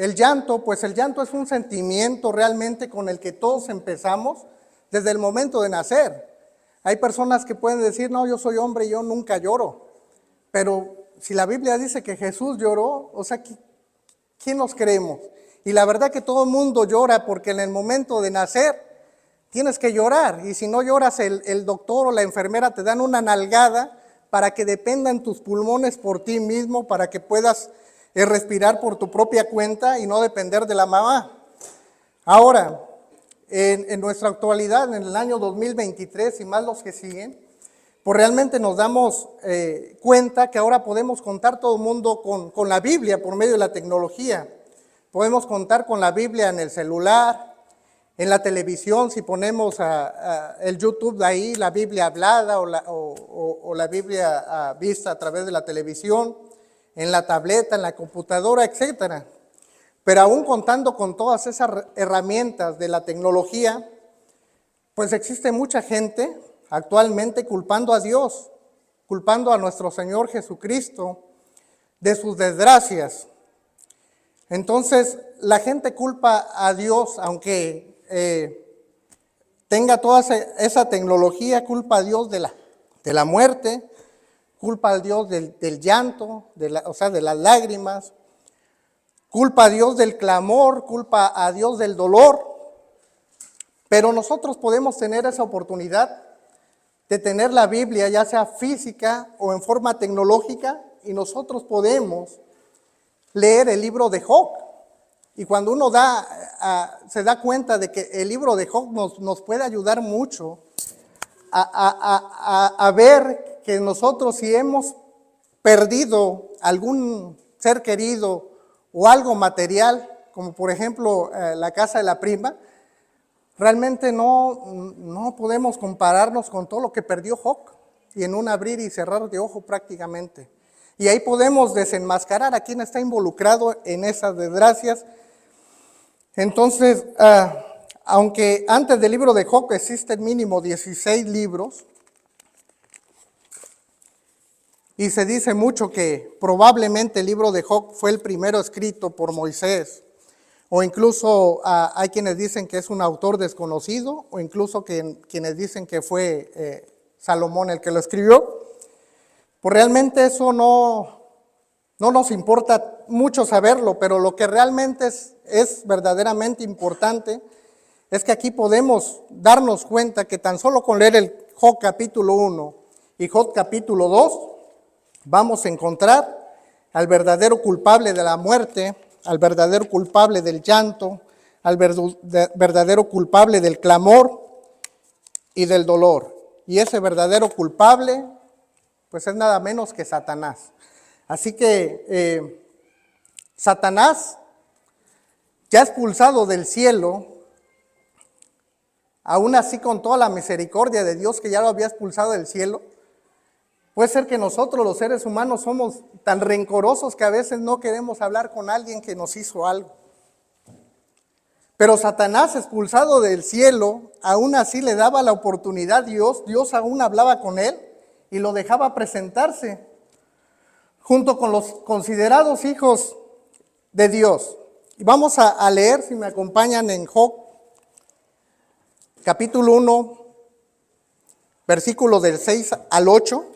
El llanto, pues el llanto es un sentimiento realmente con el que todos empezamos desde el momento de nacer. Hay personas que pueden decir, no, yo soy hombre y yo nunca lloro. Pero si la Biblia dice que Jesús lloró, o sea, ¿quién nos creemos? Y la verdad que todo el mundo llora porque en el momento de nacer tienes que llorar. Y si no lloras, el doctor o la enfermera te dan una nalgada para que dependan tus pulmones por ti mismo, para que puedas respirar por tu propia cuenta y no depender de la mamá. Ahora, en nuestra actualidad, en el año 2023 y más los que siguen, pues realmente nos damos cuenta que ahora podemos contar todo el mundo con la Biblia por medio de la tecnología. Podemos contar con la Biblia en el celular, en la televisión, si ponemos el YouTube de ahí, la Biblia hablada o la Biblia vista a través de la televisión, en la tableta, en la computadora, etcétera. Pero aún contando con todas esas herramientas de la tecnología, pues existe mucha gente actualmente culpando a Dios, culpando a nuestro Señor Jesucristo de sus desgracias. Entonces, la gente culpa a Dios, aunque tenga toda esa tecnología, culpa a Dios de la muerte, culpa a Dios del llanto, o sea, de las lágrimas, culpa a Dios del clamor, culpa a Dios del dolor. Pero nosotros podemos tener esa oportunidad de tener la Biblia, ya sea física o en forma tecnológica, y nosotros podemos leer el libro de Job. Y cuando uno se da cuenta de que el libro de Job nos puede ayudar mucho a ver que nosotros, si hemos perdido algún ser querido o algo material, como por ejemplo la casa de la prima, realmente no podemos compararnos con todo lo que perdió Job, y en un abrir y cerrar de ojo prácticamente. Y ahí podemos desenmascarar a quien está involucrado en esas desgracias. Entonces, aunque antes del libro de Job existen mínimo 16 libros, y se dice mucho que probablemente el libro de Job fue el primero escrito por Moisés, o incluso hay quienes dicen que es un autor desconocido, o incluso quienes dicen que fue Salomón el que lo escribió. Pues realmente eso no nos importa mucho saberlo, pero lo que realmente es verdaderamente importante es que aquí podemos darnos cuenta que tan solo con leer el Job capítulo 1 y Job capítulo 2, vamos a encontrar al verdadero culpable de la muerte, al verdadero culpable del llanto, al verdadero culpable del clamor y del dolor. Y ese verdadero culpable, pues es nada menos que Satanás. Así que Satanás, ya expulsado del cielo, aún así con toda la misericordia de Dios que ya lo había expulsado del cielo, puede ser que nosotros los seres humanos somos tan rencorosos que a veces no queremos hablar con alguien que nos hizo algo. Pero Satanás, expulsado del cielo, aún así le daba la oportunidad a Dios. Dios aún hablaba con él y lo dejaba presentarse junto con los considerados hijos de Dios. Y vamos a leer, si me acompañan, en Job, capítulo 1, versículos del 6 al 8.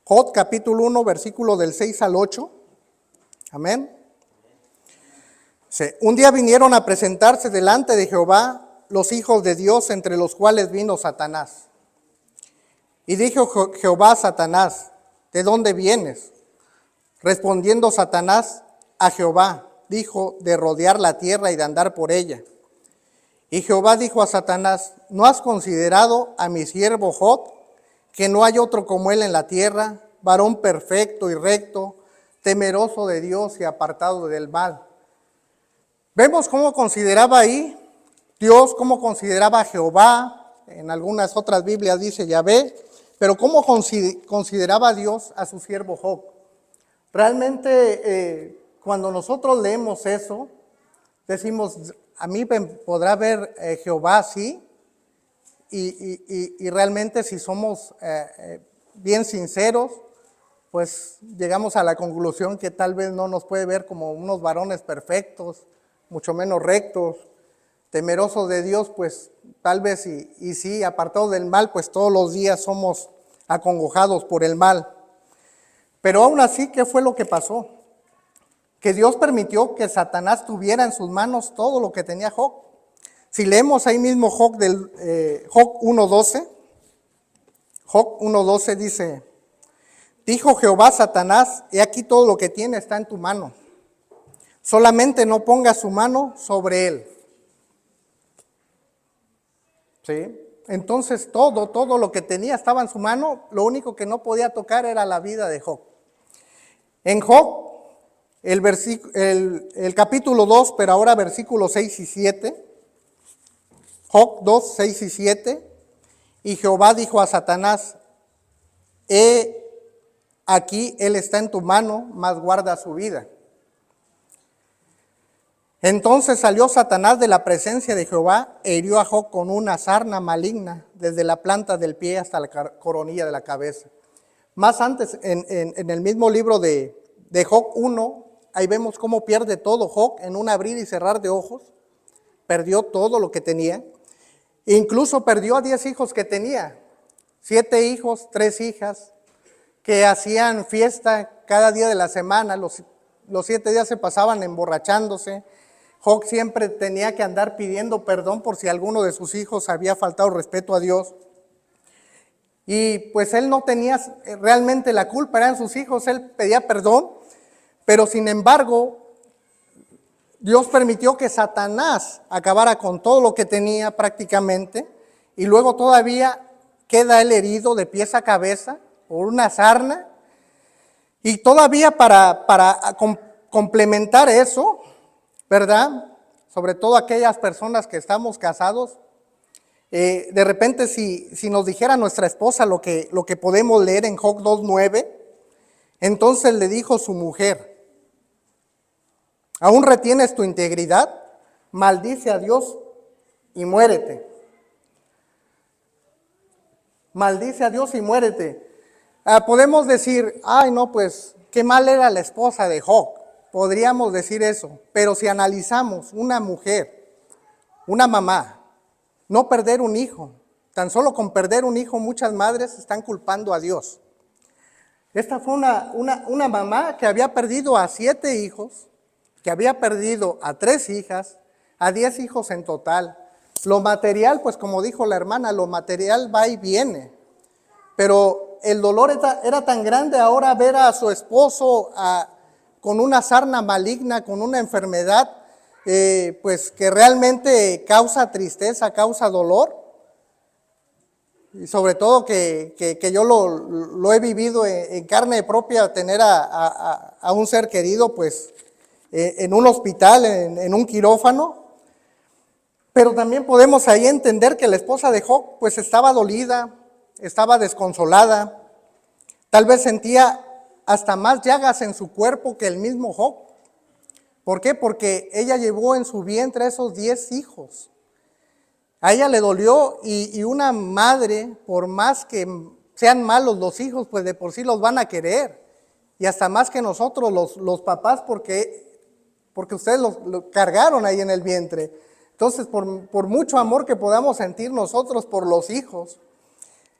Job, capítulo 1, versículo del 6 al 8. Amén. Un día vinieron a presentarse delante de Jehová los hijos de Dios, entre los cuales vino Satanás. Y dijo Jehová a Satanás, ¿de dónde vienes? Respondiendo Satanás a Jehová, dijo, de rodear la tierra y de andar por ella. Y Jehová dijo a Satanás, ¿no has considerado a mi siervo Job, que no hay otro como él en la tierra, varón perfecto y recto, temeroso de Dios y apartado del mal? Vemos cómo consideraba ahí Dios, cómo consideraba a Jehová. En algunas otras Biblias dice Yahvé, pero cómo consideraba a Dios a su siervo Job. Realmente cuando nosotros leemos eso, decimos, a mí me podrá ver Jehová así, y realmente si somos bien sinceros, pues llegamos a la conclusión que tal vez no nos puede ver como unos varones perfectos, mucho menos rectos, temerosos de Dios, pues tal vez y sí, apartados del mal, pues todos los días somos acongojados por el mal. Pero aún así, ¿qué fue lo que pasó? Que Dios permitió que Satanás tuviera en sus manos todo lo que tenía Job. Si leemos ahí mismo Job 1:12, Job 1:12 dice: dijo Jehová a Satanás, he aquí todo lo que tiene está en tu mano, solamente no pongas su mano sobre él. ¿Sí? Entonces todo lo que tenía estaba en su mano, lo único que no podía tocar era la vida de Job. En Job, el capítulo 2, pero ahora versículos 6 y 7, Job 2, 6 y 7, y Jehová dijo a Satanás, he aquí él está en tu mano, mas guarda su vida. Entonces salió Satanás de la presencia de Jehová e hirió a Job con una sarna maligna, desde la planta del pie hasta la coronilla de la cabeza. Más antes, en el mismo libro de Job 1, ahí vemos cómo pierde todo Job en un abrir y cerrar de ojos. Perdió todo lo que tenía. Incluso perdió a 10 hijos que tenía. 7 hijos, 3 hijas, que hacían fiesta cada día de la semana. Los 7 días se pasaban emborrachándose. Job siempre tenía que andar pidiendo perdón por si alguno de sus hijos había faltado respeto a Dios. Y pues él no tenía realmente la culpa, eran sus hijos, él pedía perdón, pero sin embargo, Dios permitió que Satanás acabara con todo lo que tenía prácticamente, y luego todavía queda él herido de pies a cabeza por una sarna, y todavía para complementar eso, ¿verdad? Sobre todo aquellas personas que estamos casados, de repente si nos dijera nuestra esposa lo que podemos leer en Job 2:9, entonces le dijo su mujer, ¿aún retienes tu integridad? Maldice a Dios y muérete. Maldice a Dios y muérete. Podemos decir, ay no, pues qué mal era la esposa de Job. Podríamos decir eso, pero si analizamos una mujer, una mamá, no perder un hijo, tan solo con perder un hijo muchas madres están culpando a Dios. Esta fue una mamá que había perdido a 7 hijos, que había perdido a 3 hijas, a 10 hijos en total. Lo material, pues como dijo la hermana, lo material va y viene, pero el dolor era tan grande ahora ver a su esposo con una sarna maligna, con una enfermedad, pues que realmente causa tristeza, causa dolor. Y sobre todo que yo lo he vivido en carne propia, tener a un ser querido pues en un hospital, en un quirófano. Pero también podemos ahí entender que la esposa de Job pues estaba dolida, estaba desconsolada, tal vez sentía hasta más llagas en su cuerpo que el mismo Job. ¿Por qué? Porque ella llevó en su vientre a esos 10 hijos. A ella le dolió y una madre, por más que sean malos los hijos, pues de por sí los van a querer. Y hasta más que nosotros los papás, porque ustedes los cargaron ahí en el vientre. Entonces, por mucho amor que podamos sentir nosotros por los hijos,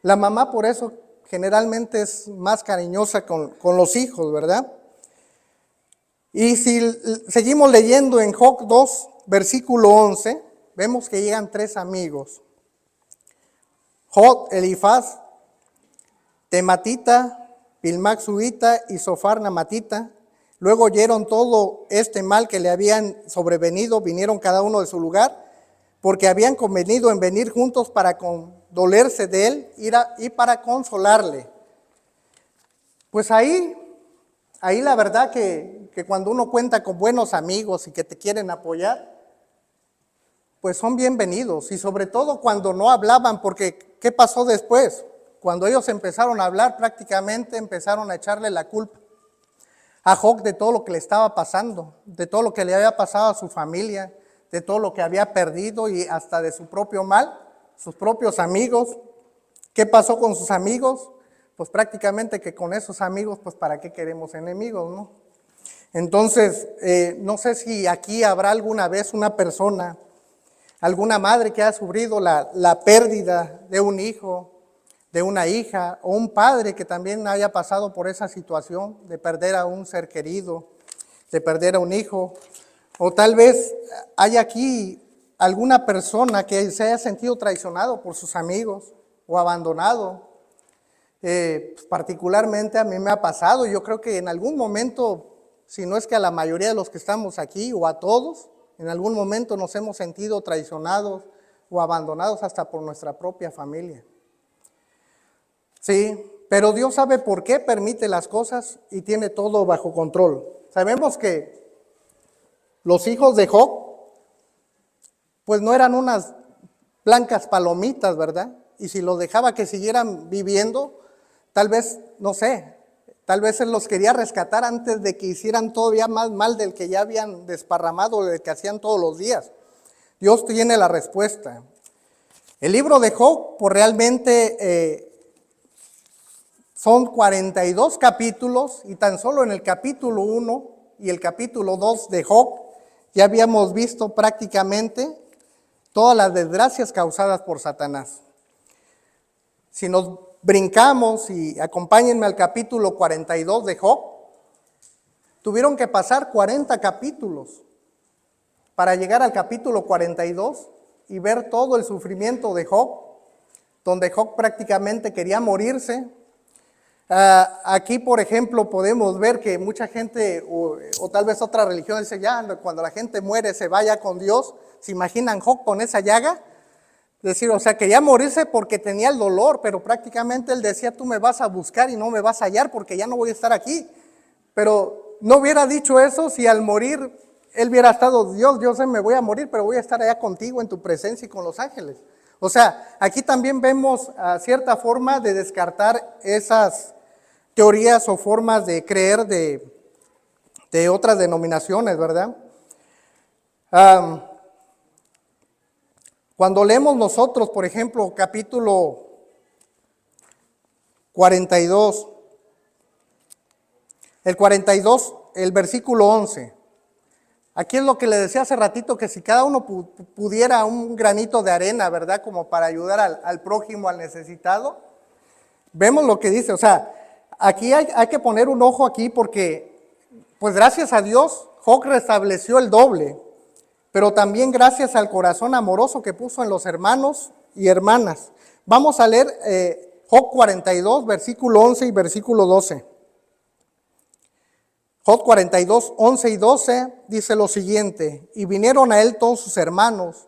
la mamá por eso generalmente es más cariñosa con los hijos, ¿verdad? Y si seguimos leyendo en Job 2, versículo 11, vemos que llegan 3 amigos. Jod, Elifaz, Tematita, Pilmac Suita y Sofar Namatita. Luego oyeron todo este mal que le habían sobrevenido, vinieron cada uno de su lugar, porque habían convenido en venir juntos para condolerse de él y para consolarle. Pues ahí la verdad que cuando uno cuenta con buenos amigos y que te quieren apoyar, pues son bienvenidos. Y sobre todo cuando no hablaban, porque ¿qué pasó después? Cuando ellos empezaron a hablar, prácticamente empezaron a echarle la culpa a Job de todo lo que le estaba pasando, de todo lo que le había pasado a su familia, de todo lo que había perdido y hasta de su propio mal, sus propios amigos. ¿Qué pasó con sus amigos? pues prácticamente que con esos amigos, pues para qué queremos enemigos, ¿no? Entonces, no sé si aquí habrá alguna vez una persona, alguna madre que ha sufrido la pérdida de un hijo, de una hija, o un padre que también haya pasado por esa situación de perder a un ser querido, de perder a un hijo, o tal vez hay aquí alguna persona que se haya sentido traicionado por sus amigos o abandonado. Pues particularmente a mí me ha pasado, yo creo que en algún momento, si no es que a la mayoría de los que estamos aquí o a todos, en algún momento nos hemos sentido traicionados o abandonados hasta por nuestra propia familia. Sí, pero Dios sabe por qué permite las cosas y tiene todo bajo control. Sabemos que los hijos de Job, pues no eran unas blancas palomitas, ¿verdad? Y si los dejaba que siguieran viviendo, tal vez, no sé, tal vez Él los quería rescatar antes de que hicieran todavía más mal del que ya habían desparramado, del que hacían todos los días. Dios tiene la respuesta. El libro de Job, pues realmente son 42 capítulos y tan solo en el capítulo 1 y el capítulo 2 de Job ya habíamos visto prácticamente todas las desgracias causadas por Satanás. Si nos brincamos y acompáñenme al capítulo 42 de Job, tuvieron que pasar 40 capítulos para llegar al capítulo 42 y ver todo el sufrimiento de Job, donde Job prácticamente quería morirse. Aquí, por ejemplo, podemos ver que mucha gente, o tal vez otra religión, dice ya, cuando la gente muere se vaya con Dios. ¿Se imaginan Job con esa llaga? Es decir, o sea, quería morirse porque tenía el dolor, pero prácticamente él decía, tú me vas a buscar y no me vas a hallar porque ya no voy a estar aquí. Pero no hubiera dicho eso si al morir él hubiera estado, Dios, yo sé, me voy a morir, pero voy a estar allá contigo en tu presencia y con los ángeles. O sea, aquí también vemos cierta forma de descartar esas teorías o formas de creer de otras denominaciones, ¿verdad? Cuando leemos nosotros, por ejemplo, capítulo 42, el 42, el versículo 11, aquí es lo que le decía hace ratito, que si cada uno pudiera un granito de arena, ¿verdad? Como para ayudar al prójimo, al necesitado, vemos lo que dice, o sea, aquí hay que poner un ojo aquí porque, pues gracias a Dios, Job restableció el doble, pero también gracias al corazón amoroso que puso en los hermanos y hermanas. Vamos a leer Job 42, versículo 11 y versículo 12. Job 42, 11 y 12 dice lo siguiente: y vinieron a él todos sus hermanos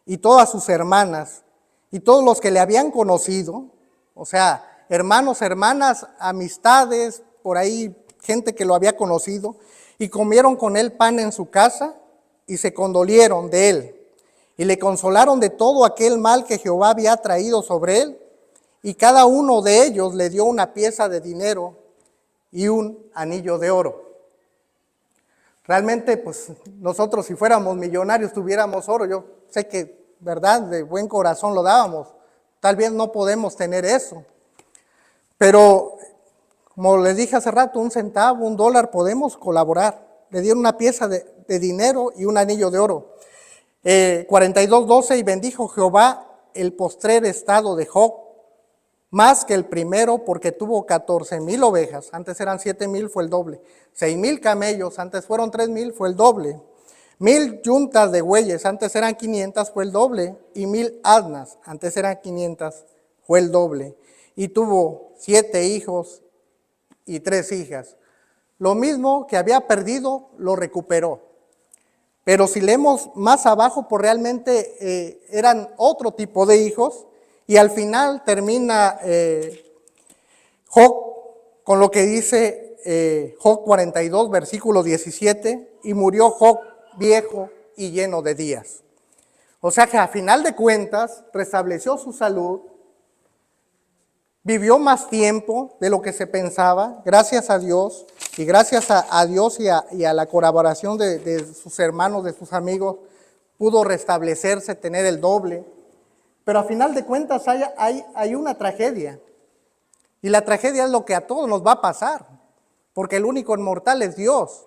y todas sus hermanas y todos los que le habían conocido, o sea, hermanos, hermanas, amistades, por ahí gente que lo había conocido, y comieron con él pan en su casa y se condolieron de él y le consolaron de todo aquel mal que Jehová había traído sobre él, y cada uno de ellos le dio una pieza de dinero y un anillo de oro. Realmente, pues nosotros si fuéramos millonarios tuviéramos oro, yo sé que, verdad, de buen corazón lo dábamos, tal vez no podemos tener eso. Pero, como les dije hace rato, un centavo, un dólar, podemos colaborar. Le dieron una pieza de dinero y un anillo de oro. 42:12, y bendijo Jehová el postrer estado de Job, más que el primero, porque tuvo 14,000 ovejas, antes eran 7,000, fue el doble. 6,000 camellos, antes fueron 3,000, fue el doble. 1,000 yuntas de bueyes, antes eran 500, fue el doble. Y 1,000 asnas, antes eran 500, fue el doble. Y tuvo 7 hijos y 3 hijas. Lo mismo que había perdido, lo recuperó. Pero si leemos más abajo, pues realmente eran otro tipo de hijos. Y al final termina Job con lo que dice Job 42, versículo 17, y murió Job viejo y lleno de días. O sea que a final de cuentas restableció su salud, vivió más tiempo de lo que se pensaba, gracias a Dios, y gracias a Dios y a la colaboración de sus hermanos, de sus amigos, pudo restablecerse, tener el doble. Pero a final de cuentas hay una tragedia. Y la tragedia es lo que a todos nos va a pasar, porque el único inmortal es Dios.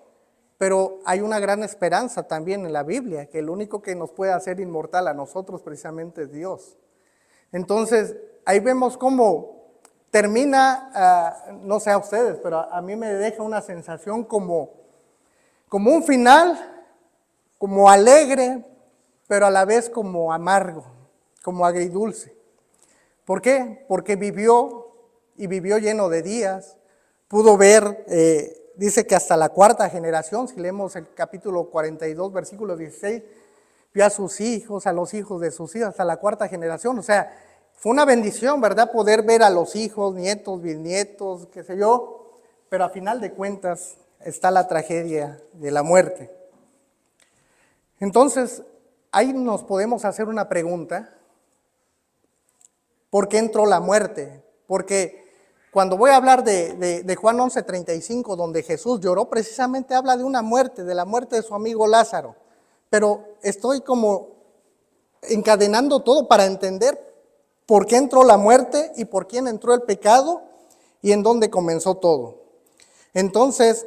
Pero hay una gran esperanza también en la Biblia, que el único que nos puede hacer inmortal a nosotros precisamente es Dios. Entonces, ahí vemos cómo termina, no sé a ustedes, pero a mí me deja una sensación como un final, como alegre, pero a la vez como amargo, como agridulce. ¿Por qué? Porque vivió y vivió lleno de días, pudo ver, dice que hasta la cuarta generación, si leemos el capítulo 42, versículo 16, vio a sus hijos, a los hijos de sus hijos, hasta la cuarta generación. O sea, fue una bendición, ¿verdad? Poder ver a los hijos, nietos, bisnietos, qué sé yo, pero a final de cuentas está la tragedia de la muerte. Entonces, ahí nos podemos hacer una pregunta. ¿Por qué entró la muerte? Porque cuando voy a hablar de Juan 11:35, donde Jesús lloró, precisamente habla de una muerte, de la muerte de su amigo Lázaro. Pero estoy como encadenando todo para entender por qué entró la muerte y por quién entró el pecado y en dónde comenzó todo. Entonces,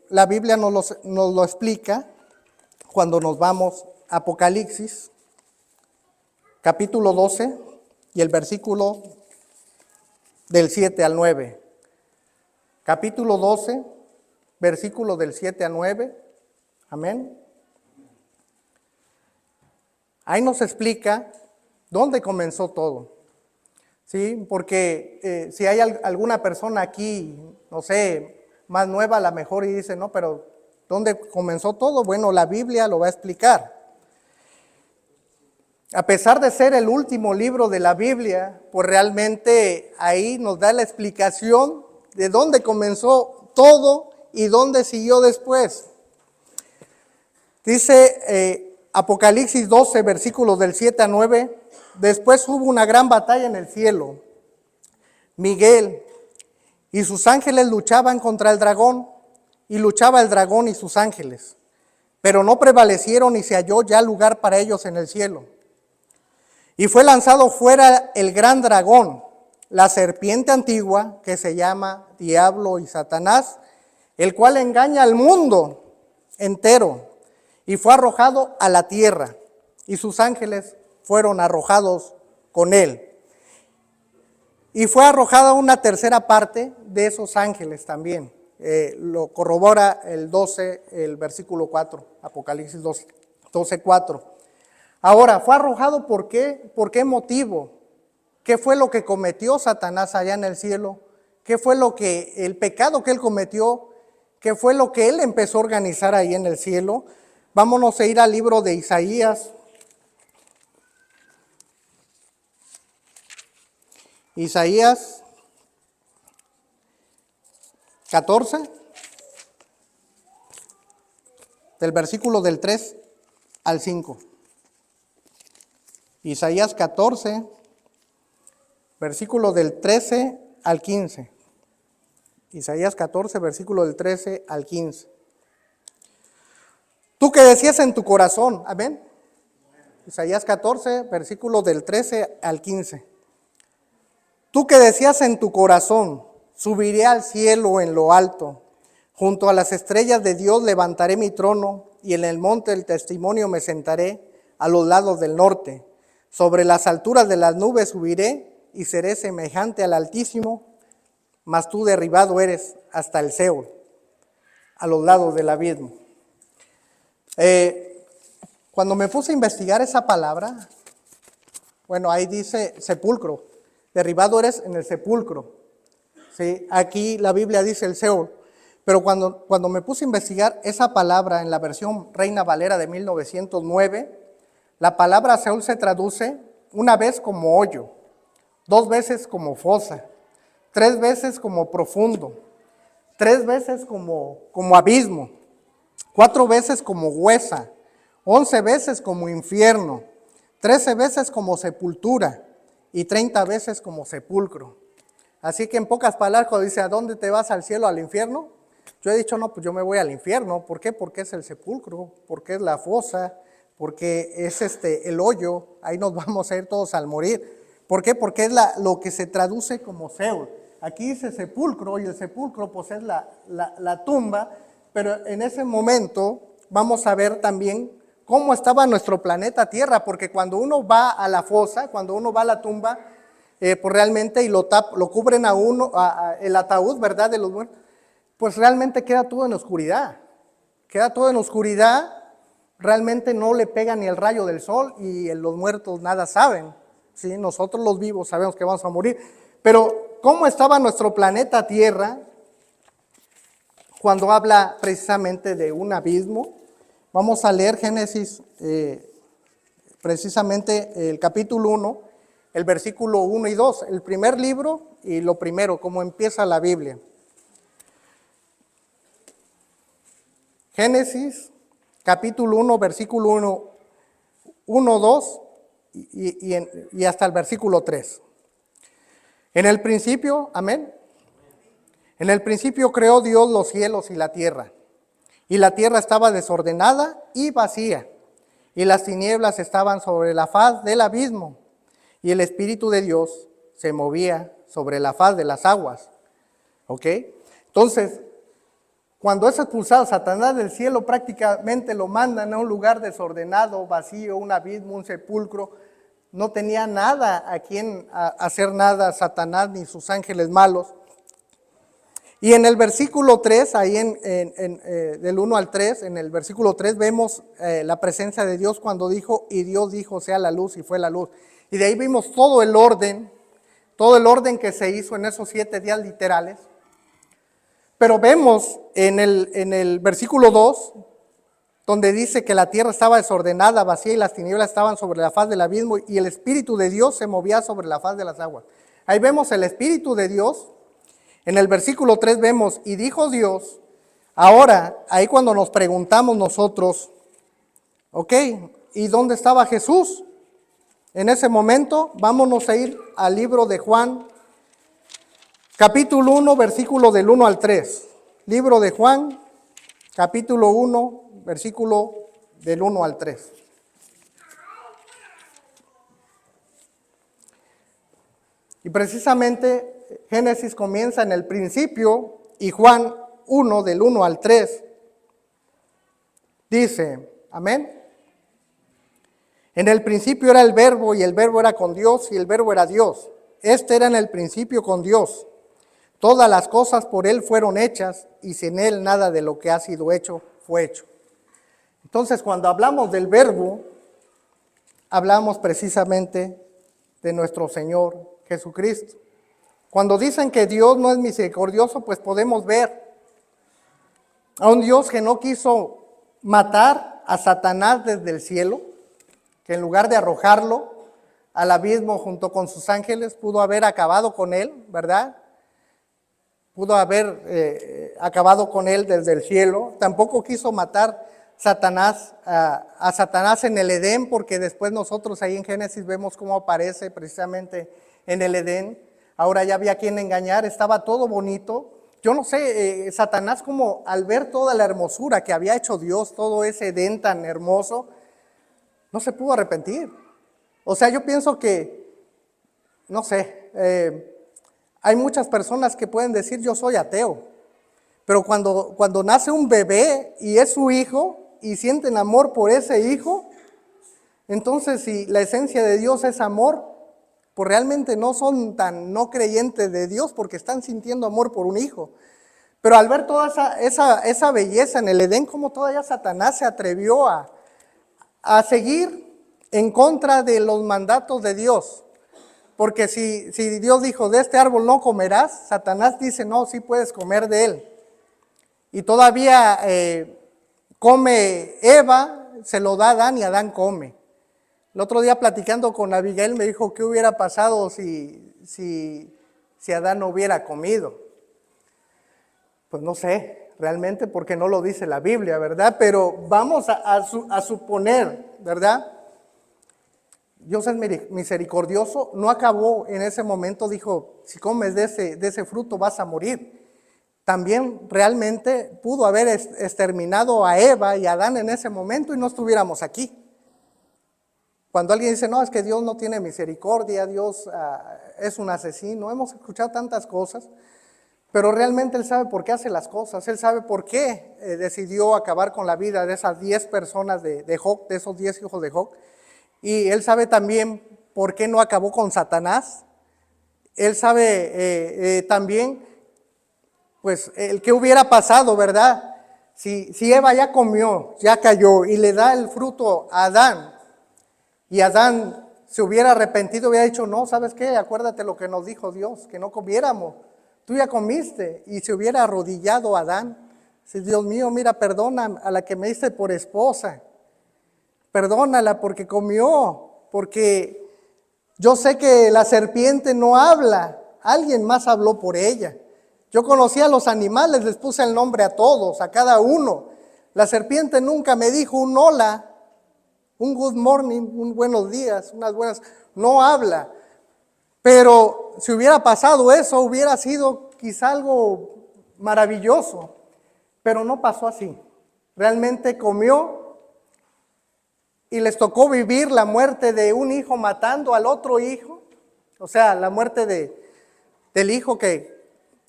la Biblia nos lo explica cuando nos vamos a Apocalipsis, capítulo 12 y el versículo del 7 al 9. Capítulo 12, versículo del 7 al 9. Amén. Ahí nos explica dónde comenzó todo. ¿Sí? Porque si hay alguna persona aquí, no sé, más nueva a lo mejor y dice, no, pero ¿dónde comenzó todo? Bueno, la Biblia lo va a explicar. A pesar de ser el último libro de la Biblia, pues realmente ahí nos da la explicación de dónde comenzó todo y dónde siguió después. Dice Apocalipsis 12, versículos del 7 a 9, después hubo una gran batalla en el cielo. Miguel y sus ángeles luchaban contra el dragón, y luchaba el dragón y sus ángeles, pero no prevalecieron y se halló ya lugar para ellos en el cielo. Y fue lanzado fuera el gran dragón, la serpiente antigua, que se llama Diablo y Satanás, el cual engaña al mundo entero, y fue arrojado a la tierra, y sus ángeles fueron arrojados con él. Y fue arrojada una tercera parte de esos ángeles también. Lo corrobora el 12, el versículo 4, Apocalipsis 12, 4. Ahora, ¿fue arrojado por qué? ¿Por qué motivo? ¿Qué fue lo que cometió Satanás allá en el cielo? ¿Qué fue el pecado que él cometió? ¿Qué fue lo que él empezó a organizar ahí en el cielo? Vámonos a ir al libro de Isaías. Isaías 14, del versículo del 3 al 5. Isaías 14, versículo del 13 al 15. Isaías 14, versículo del 13 al 15. Tú que decías en tu corazón, amén. Isaías 14, versículo del 13 al 15. Tú que decías en tu corazón, subiré al cielo en lo alto, junto a las estrellas de Dios levantaré mi trono, y en el monte del testimonio me sentaré a los lados del norte. Sobre las alturas de las nubes subiré y seré semejante al Altísimo, mas tú derribado eres hasta el Seol, a los lados del abismo. Cuando me puse a investigar esa palabra, bueno, ahí dice sepulcro, derribado eres en el sepulcro. ¿Sí? Aquí la Biblia dice el Seol, pero cuando me puse a investigar esa palabra en la versión Reina Valera de 1909, la palabra Seol se traduce una vez como hoyo, 2 veces como fosa, 3 veces como profundo, 3 veces como abismo, 4 veces como huesa, 11 veces como infierno, 13 veces como sepultura y 30 veces como sepulcro. Así que en pocas palabras, cuando dice, ¿a dónde te vas? ¿Al cielo, al infierno? Yo he dicho, no, pues yo me voy al infierno. ¿Por qué? Porque es el sepulcro, porque es la fosa, porque es el hoyo, ahí nos vamos a ir todos al morir. ¿Por qué? Porque es lo que se traduce como Seol. aquí dice sepulcro, y el sepulcro pues es la tumba, pero en ese momento vamos a ver también cómo estaba nuestro planeta Tierra, porque cuando uno va a la fosa, cuando uno va a la tumba, pues realmente y lo cubren a uno, el ataúd, ¿verdad? De los muertos, pues realmente queda todo en oscuridad, queda todo en oscuridad, realmente no le pega ni el rayo del sol y los muertos nada saben, ¿sí? Nosotros los vivos sabemos que vamos a morir, pero ¿cómo estaba nuestro planeta Tierra cuando habla precisamente de un abismo? Vamos a leer Génesis, precisamente el capítulo 1, el versículo 1 y 2, el primer libro y lo primero, cómo empieza la Biblia. Génesis, capítulo 1, versículo 1, 2 y hasta el versículo 3. En el principio, amén. En el principio creó Dios los cielos y la tierra estaba desordenada y vacía, y las tinieblas estaban sobre la faz del abismo, y el Espíritu de Dios se movía sobre la faz de las aguas. ¿Ok? Entonces, cuando es expulsado Satanás del cielo, prácticamente lo mandan a un lugar desordenado, vacío, un abismo, un sepulcro. No tenía nada a quien hacer nada Satanás ni sus ángeles malos. Y en el versículo 3, ahí del 1 al 3, en el versículo 3 vemos la presencia de Dios cuando dijo, y Dios dijo, sea la luz, y fue la luz. Y de ahí vimos todo el orden que se hizo en esos 7 días literales. Pero vemos en el versículo 2, donde dice que la tierra estaba desordenada, vacía, y las tinieblas estaban sobre la faz del abismo, y el Espíritu de Dios se movía sobre la faz de las aguas. Ahí vemos el Espíritu de Dios. En el versículo 3 vemos, y dijo Dios. Ahora, ahí cuando nos preguntamos nosotros, ok, ¿y dónde estaba Jesús? En ese momento, vámonos a ir al libro de Juan, capítulo 1, versículo del 1 al 3. Libro de Juan, capítulo 1, versículo del 1 al 3. Y precisamente Génesis comienza en el principio y Juan 1 del 1 al 3 dice, amén. En el principio era el verbo y el verbo era con Dios y el verbo era Dios. Este era en el principio con Dios. Todas las cosas por él fueron hechas y sin él nada de lo que ha sido hecho fue hecho. Entonces cuando hablamos del verbo, hablamos precisamente de nuestro Señor Jesucristo. Cuando dicen que Dios no es misericordioso, pues podemos ver a un Dios que no quiso matar a Satanás desde el cielo, que en lugar de arrojarlo al abismo junto con sus ángeles, pudo haber acabado con él, ¿verdad? Pudo haber acabado con él desde el cielo. Tampoco quiso matar a Satanás en el Edén, porque después nosotros ahí en Génesis vemos cómo aparece precisamente en el Edén. Ahora ya había quien engañar, estaba todo bonito. Yo no sé, Satanás como al ver toda la hermosura que había hecho Dios, todo ese Edén tan hermoso, no se pudo arrepentir. O sea, yo pienso que, no sé, hay muchas personas que pueden decir yo soy ateo, pero cuando nace un bebé y es su hijo y sienten amor por ese hijo, entonces si la esencia de Dios es amor, pues realmente no son tan no creyentes de Dios porque están sintiendo amor por un hijo. Pero al ver toda esa belleza en el Edén, como todavía Satanás se atrevió a seguir en contra de los mandatos de Dios. Porque si Dios dijo, de este árbol no comerás, Satanás dice, no, sí puedes comer de él. Y todavía come Eva, se lo da a Adán y Adán come. El otro día platicando con Abigail me dijo, ¿qué hubiera pasado si Adán no hubiera comido? Pues no sé, realmente porque no lo dice la Biblia, ¿verdad? Pero vamos a suponer, ¿verdad? Dios es misericordioso, no acabó en ese momento, dijo, si comes de ese fruto vas a morir. También realmente pudo haber exterminado a Eva y a Adán en ese momento y no estuviéramos aquí. Cuando alguien dice, no, es que Dios no tiene misericordia, Dios es un asesino, hemos escuchado tantas cosas, pero realmente Él sabe por qué hace las cosas, Él sabe por qué decidió acabar con la vida de esas 10 personas de Job, de esos 10 hijos de Job, y Él sabe también por qué no acabó con Satanás. Él sabe también, pues, el que hubiera pasado, ¿verdad? Si Eva ya comió, ya cayó y le da el fruto a Adán, y Adán se hubiera arrepentido, hubiera dicho, no, ¿sabes qué? Acuérdate lo que nos dijo Dios, que no comiéramos. Tú ya comiste, y se hubiera arrodillado a Adán. Si Dios mío, mira, perdona a la que me diste por esposa. Perdónala porque comió, porque yo sé que la serpiente no habla, alguien más habló por ella. Yo conocí a los animales, les puse el nombre a todos, a cada uno. La serpiente nunca me dijo un hola, un good morning, un buenos días, unas buenas, no habla. Pero si hubiera pasado eso, hubiera sido quizá algo maravilloso, pero no pasó así. Realmente comió y les tocó vivir la muerte de un hijo matando al otro hijo, o sea, la muerte del hijo que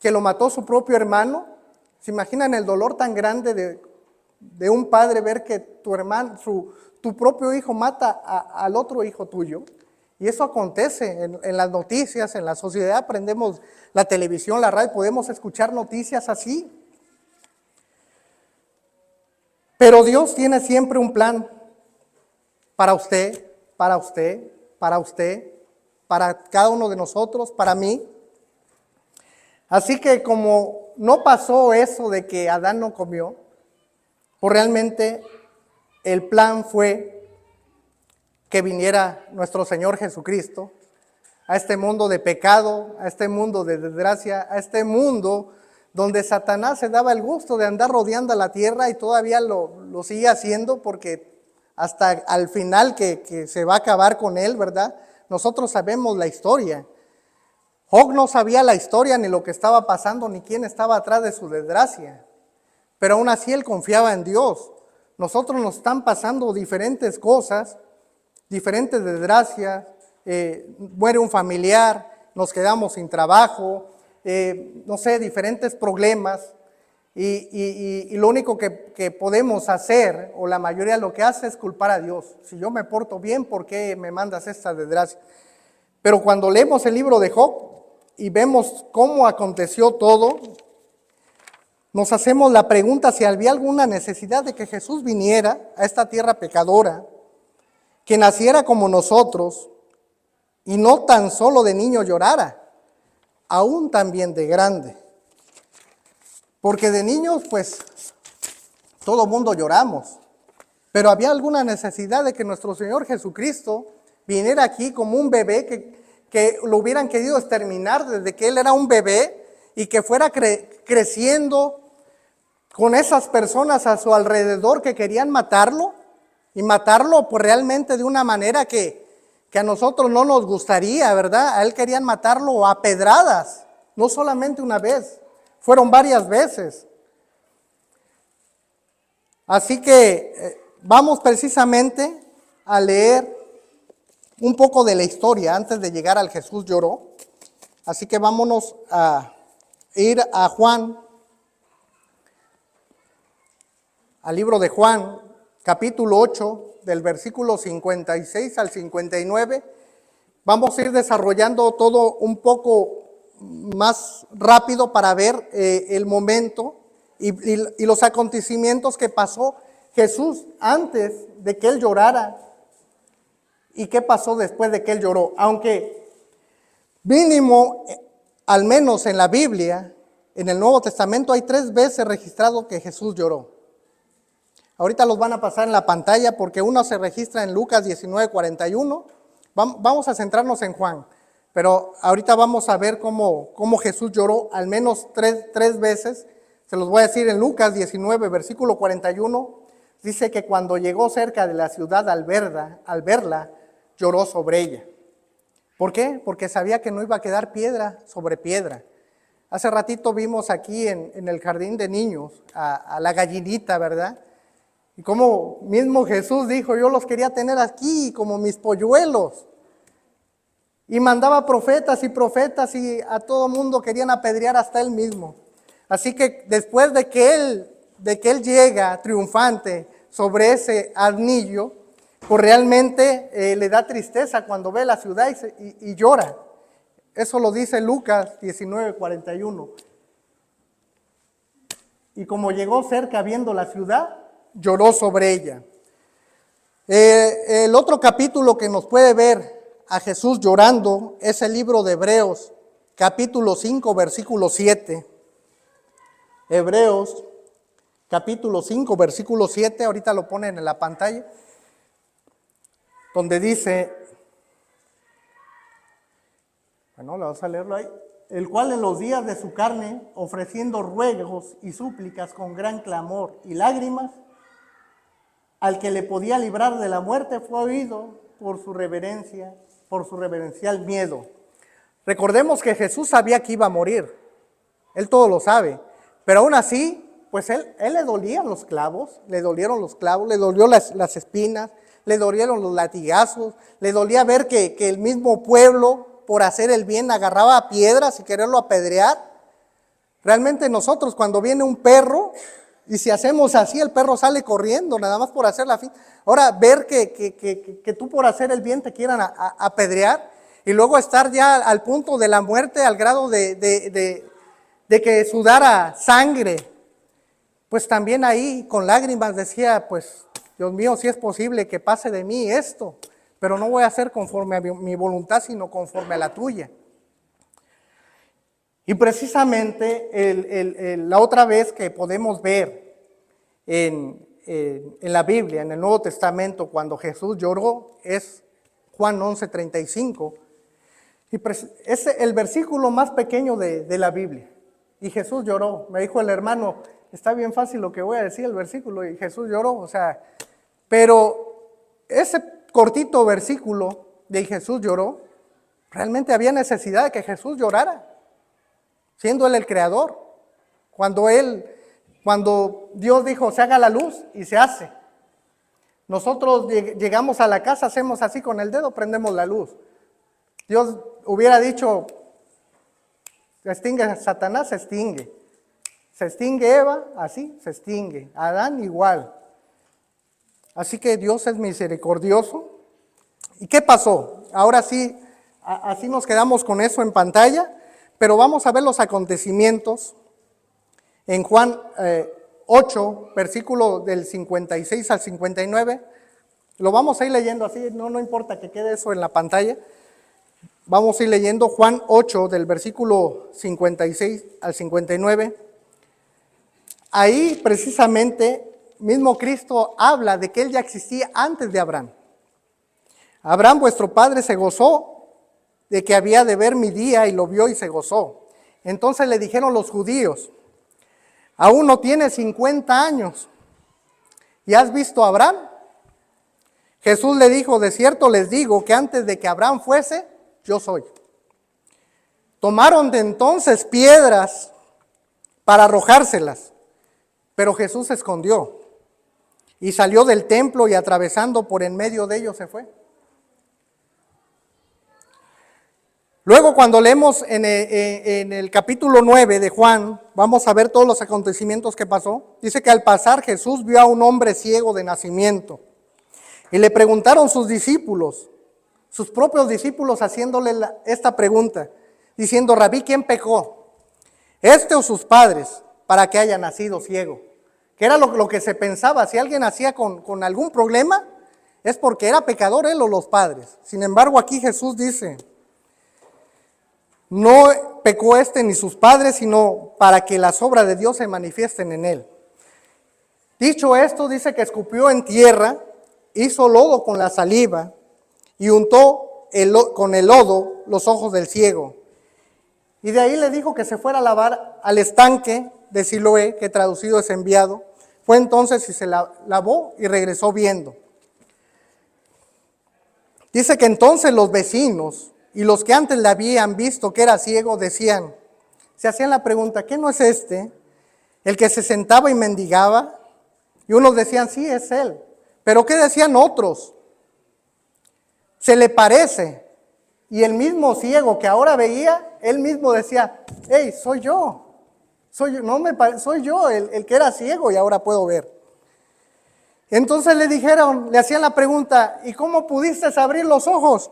lo mató su propio hermano. ¿Se imaginan el dolor tan grande de un padre ver que tu hermano, tu propio hijo mata al otro hijo tuyo? Y eso acontece en las noticias, en la sociedad, prendemos la televisión, la radio, podemos escuchar noticias así. Pero Dios tiene siempre un plan para usted, para usted, para usted, para cada uno de nosotros, para mí. Así que como no pasó eso de que Adán no comió, pues realmente el plan fue que viniera nuestro Señor Jesucristo a este mundo de pecado, a este mundo de desgracia, a este mundo donde Satanás se daba el gusto de andar rodeando la tierra y todavía lo sigue haciendo, porque hasta al final que se va a acabar con él, ¿verdad? Nosotros sabemos la historia. Job no sabía la historia, ni lo que estaba pasando, ni quién estaba atrás de su desgracia, pero aún así él confiaba en Dios. Nosotros nos están pasando diferentes cosas, diferentes desgracias, muere un familiar, nos quedamos sin trabajo, no sé, diferentes problemas, y lo único que podemos hacer, o la mayoría lo que hace, es culpar a Dios. Si yo me porto bien, ¿por qué me mandas esta desgracia? Pero cuando leemos el libro de Job y vemos cómo aconteció todo, nos hacemos la pregunta si había alguna necesidad de que Jesús viniera a esta tierra pecadora, que naciera como nosotros, y no tan solo de niño llorara, aún también de grande. Porque de niños, pues, todo mundo lloramos, pero había alguna necesidad de que nuestro Señor Jesucristo viniera aquí como un bebé que lo hubieran querido exterminar desde que Él era un bebé, y que fuera creciendo con esas personas a su alrededor que querían matarlo, y matarlo pues realmente de una manera que a nosotros no nos gustaría, ¿verdad? A Él querían matarlo a pedradas, no solamente una vez, fueron varias veces. Así que vamos precisamente a leer un poco de la historia antes de llegar al Jesús lloró. Así que vámonos a ir a Juan, al libro de Juan, capítulo 8, del versículo 56 al 59. Vamos a ir desarrollando todo un poco más rápido para ver el momento y los acontecimientos que pasó Jesús antes de que Él llorara y qué pasó después de que Él lloró. Aunque mínimo, al menos en la Biblia, en el Nuevo Testamento, hay 3 veces registrado que Jesús lloró. Ahorita los van a pasar en la pantalla porque uno se registra en Lucas 19:41. Vamos a centrarnos en Juan, pero ahorita vamos a ver cómo Jesús lloró al menos tres veces. Se los voy a decir en Lucas 19, versículo 41. Dice que cuando llegó cerca de la ciudad al verla, lloró sobre ella. ¿Por qué? Porque sabía que no iba a quedar piedra sobre piedra. Hace ratito vimos aquí en el jardín de niños a la gallinita, ¿verdad? Y como mismo Jesús dijo, yo los quería tener aquí como mis polluelos. Y mandaba profetas y a todo mundo querían apedrear hasta él mismo. Así que después de que él llega triunfante sobre ese asnillo, pues realmente le da tristeza cuando ve la ciudad y llora. Eso lo dice Lucas 19:41. Y como llegó cerca viendo la ciudad, lloró sobre ella. El otro capítulo que nos puede ver a Jesús llorando es el libro de Hebreos, capítulo 5, versículo 7. Hebreos, capítulo 5, versículo 7, ahorita lo ponen en la pantalla, donde dice, bueno, vamos a leerlo ahí, el cual en los días de su carne, ofreciendo ruegos y súplicas con gran clamor y lágrimas, al que le podía librar de la muerte, fue oído por su reverencial miedo. Recordemos que Jesús sabía que iba a morir, él todo lo sabe, pero aún así, pues él le dolían los clavos, le dolieron los clavos, le dolió las espinas, le dolieron los latigazos, le dolía ver que el mismo pueblo, por hacer el bien, agarraba piedras y quererlo apedrear. Realmente nosotros cuando viene un perro, y si hacemos así, el perro sale corriendo, nada más por hacer la fin. Ahora, ver que tú por hacer el bien te quieran apedrear, y luego estar ya al punto de la muerte, al grado de que sudara sangre, pues también ahí con lágrimas decía, pues Dios mío, si es posible que pase de mí esto, pero no voy a hacer conforme a mi voluntad, sino conforme a la tuya. Y precisamente la otra vez que podemos ver en la Biblia, en el Nuevo Testamento, cuando Jesús lloró, es Juan 11:35. Y es el versículo más pequeño de la Biblia. Y Jesús lloró. Me dijo el hermano, está bien fácil lo que voy a decir el versículo, y Jesús lloró. O sea, pero ese cortito versículo de Jesús lloró, realmente había necesidad de que Jesús llorara, siendo Él el creador. Cuando Dios dijo, se haga la luz, y se hace. Nosotros llegamos a la casa, hacemos así con el dedo, prendemos la luz. Dios hubiera dicho, se extingue Satanás, se extingue. Se extingue Eva, así se extingue. Adán igual. Así que Dios es misericordioso. ¿Y qué pasó? Ahora sí, así nos quedamos con eso en pantalla, pero vamos a ver los acontecimientos en Juan 8, versículo del 56 al 59. Lo vamos a ir leyendo así, no importa que quede eso en la pantalla. Vamos a ir leyendo Juan 8, del versículo 56 al 59. Ahí precisamente mismo Cristo habla de que Él ya existía antes de Abraham. Abraham, vuestro padre, se gozó de que había de ver mi día, y lo vio y se gozó. Entonces le dijeron los judíos, aún no tienes 50 años, ¿y has visto a Abraham? Jesús le dijo, de cierto les digo que antes de que Abraham fuese, yo soy. Tomaron de entonces piedras para arrojárselas, pero Jesús se escondió y salió del templo, y atravesando por en medio de ellos se fue. Luego, cuando leemos en el capítulo 9 de Juan, vamos a ver todos los acontecimientos que pasó. Dice que al pasar Jesús vio a un hombre ciego de nacimiento, y le preguntaron sus discípulos, sus propios discípulos, haciéndole esta pregunta, diciendo, Rabí, ¿quién pecó? ¿Este o sus padres, para que haya nacido ciego? Que era lo que se pensaba, si alguien nacía con algún problema, es porque era pecador él o los padres. Sin embargo, aquí Jesús dice, no pecó este ni sus padres, sino para que las obras de Dios se manifiesten en él. Dicho esto, dice que escupió en tierra, hizo lodo con la saliva, y untó con el lodo los ojos del ciego. Y de ahí le dijo que se fuera a lavar al estanque de Siloé, que traducido es enviado. Fue entonces y se lavó y regresó viendo. Dice que entonces los vecinos y los que antes le habían visto que era ciego decían, se hacían la pregunta, ¿qué no es este el que se sentaba y mendigaba? Y unos decían, sí, es él. Pero ¿qué decían otros? Se le parece. Y el mismo ciego que ahora veía, él mismo decía, hey, soy yo. Soy yo el que era ciego y ahora puedo ver. Entonces le dijeron, le hacían la pregunta, ¿y cómo pudiste abrir los ojos?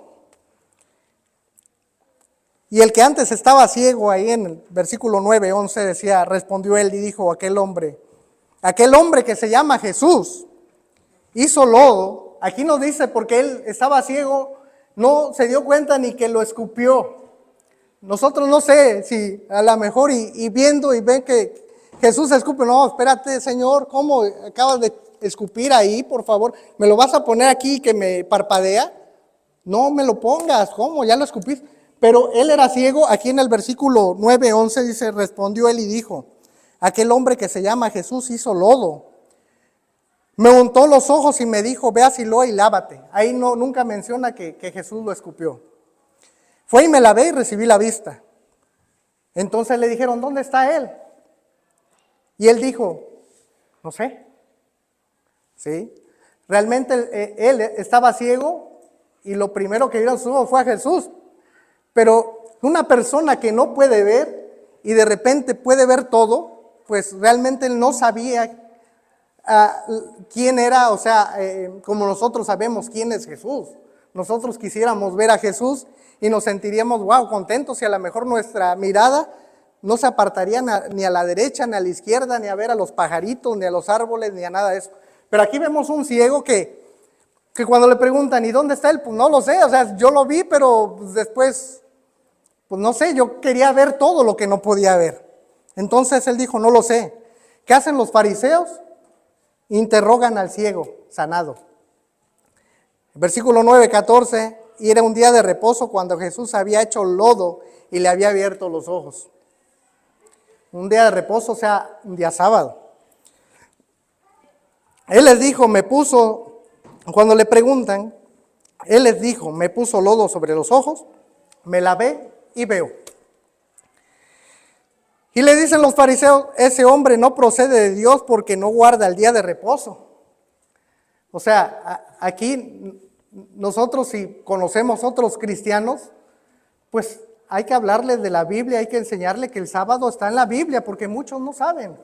Y el que antes estaba ciego, ahí en el versículo 9:11 decía, respondió él y dijo aquel hombre que se llama Jesús, hizo lodo. Aquí nos dice, porque él estaba ciego, no se dio cuenta ni que lo escupió. Nosotros no sé si a lo mejor y viendo y ven que Jesús escupe, no, espérate Señor, ¿cómo acabas de escupir ahí? Por favor, ¿me lo vas a poner aquí que me parpadea? No me lo pongas, ¿cómo? Ya lo escupiste. Pero él era ciego. Aquí en el versículo 9:11 dice, respondió él y dijo, aquel hombre que se llama Jesús hizo lodo, me untó los ojos y me dijo, ve a Siloé y lávate. Ahí nunca menciona que Jesús lo escupió. Fue y me lavé y recibí la vista. Entonces le dijeron, ¿dónde está él? Y él dijo, no sé. ¿Sí? Realmente él estaba ciego y lo primero que vieron sus ojos fue a Jesús. Pero una persona que no puede ver y de repente puede ver todo, pues realmente él no sabía quién era, o sea, como nosotros sabemos quién es Jesús. Nosotros quisiéramos ver a Jesús y nos sentiríamos, wow, contentos, y a lo mejor nuestra mirada no se apartaría ni a la derecha, ni a la izquierda, ni a ver a los pajaritos, ni a los árboles, ni a nada de eso. Pero aquí vemos un ciego que cuando le preguntan, ¿y dónde está él? Pues no lo sé, o sea, yo lo vi, pero pues después, pues no sé, yo quería ver todo lo que no podía ver. Entonces él dijo, no lo sé. ¿Qué hacen los fariseos? Interrogan al ciego sanado. Versículo 9:14, y era un día de reposo cuando Jesús había hecho lodo y le había abierto los ojos. Un día de reposo, o sea, un día sábado. Él les dijo, cuando le preguntan, él les dijo, me puso lodo sobre los ojos, me lavé y veo. Y le dicen los fariseos, ese hombre no procede de Dios porque no guarda el día de reposo. O sea, aquí nosotros, si conocemos otros cristianos, pues hay que hablarles de la Biblia, hay que enseñarle que el sábado está en la Biblia, porque muchos no saben.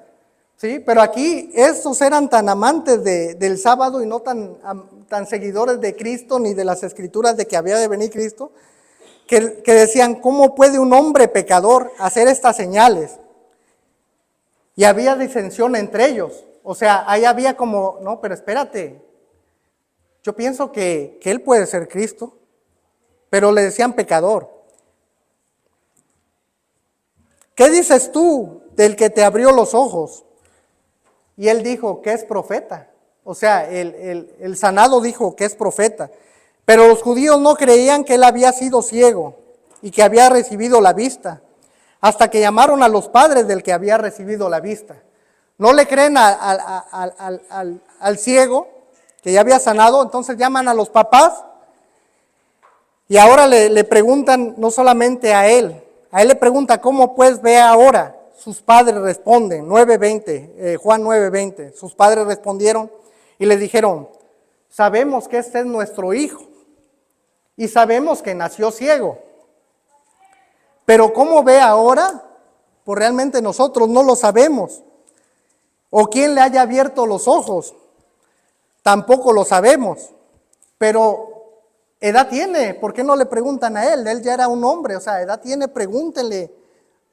Sí, pero aquí estos eran tan amantes del sábado y no tan seguidores de Cristo ni de las escrituras de que había de venir Cristo, que decían, ¿cómo puede un hombre pecador hacer estas señales? Y había disensión entre ellos. O sea, ahí había como, no, pero espérate, yo pienso que él puede ser Cristo, pero le decían pecador. ¿Qué dices tú del que te abrió los ojos? Y él dijo que es profeta. O sea, el sanado dijo que es profeta. Pero los judíos no creían que él había sido ciego y que había recibido la vista, hasta que llamaron a los padres del que había recibido la vista. No le creen al ciego que ya había sanado, entonces llaman a los papás y ahora le preguntan no solamente a él le pregunta, ¿cómo pues ve ahora? Sus padres responden, Juan 9:20, sus padres respondieron y le dijeron, sabemos que este es nuestro hijo y sabemos que nació ciego, pero ¿cómo ve ahora? Pues realmente nosotros no lo sabemos, o quién le haya abierto los ojos, tampoco lo sabemos, pero edad tiene, ¿por qué no le preguntan a él? Él ya era un hombre, o sea, edad tiene, pregúntenle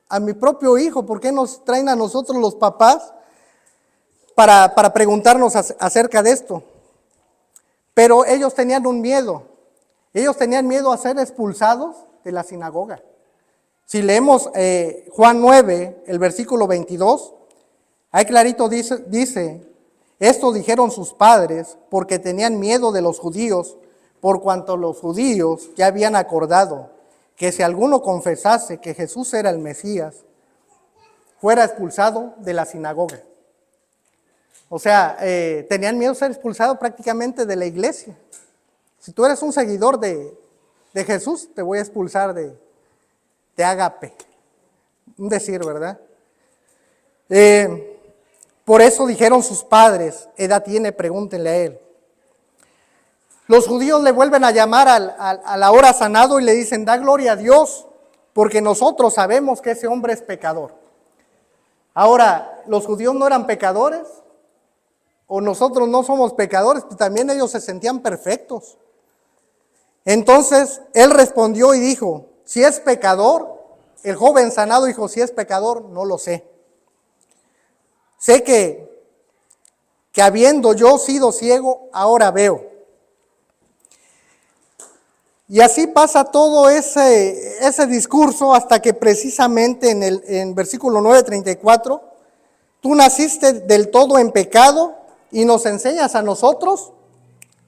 a mi propio hijo, ¿por qué nos traen a nosotros los papás para preguntarnos acerca de esto? Pero ellos tenían un miedo, a ser expulsados de la sinagoga. Si leemos Juan 9, el versículo 22, ahí clarito dice, esto dijeron sus padres porque tenían miedo de los judíos, por cuanto los judíos ya habían acordado que si alguno confesase que Jesús era el Mesías, fuera expulsado de la sinagoga. O sea, tenían miedo de ser expulsados prácticamente de la iglesia. Si tú eres un seguidor de Jesús, te voy a expulsar de Agape. Un decir, ¿verdad? Por eso dijeron sus padres, edad tiene, pregúntenle a él. Los judíos le vuelven a llamar a la hora sanado y le dicen, da gloria a Dios, porque nosotros sabemos que ese hombre es pecador. Ahora, ¿los judíos no eran pecadores? ¿O nosotros no somos pecadores? Pues también ellos se sentían perfectos. Entonces, él respondió y dijo, si es pecador, el joven sanado dijo, si es pecador, no lo sé. Sé que habiendo yo sido ciego, ahora veo. Y así pasa todo ese discurso hasta que precisamente en versículo 9:34, tú naciste del todo en pecado y nos enseñas a nosotros,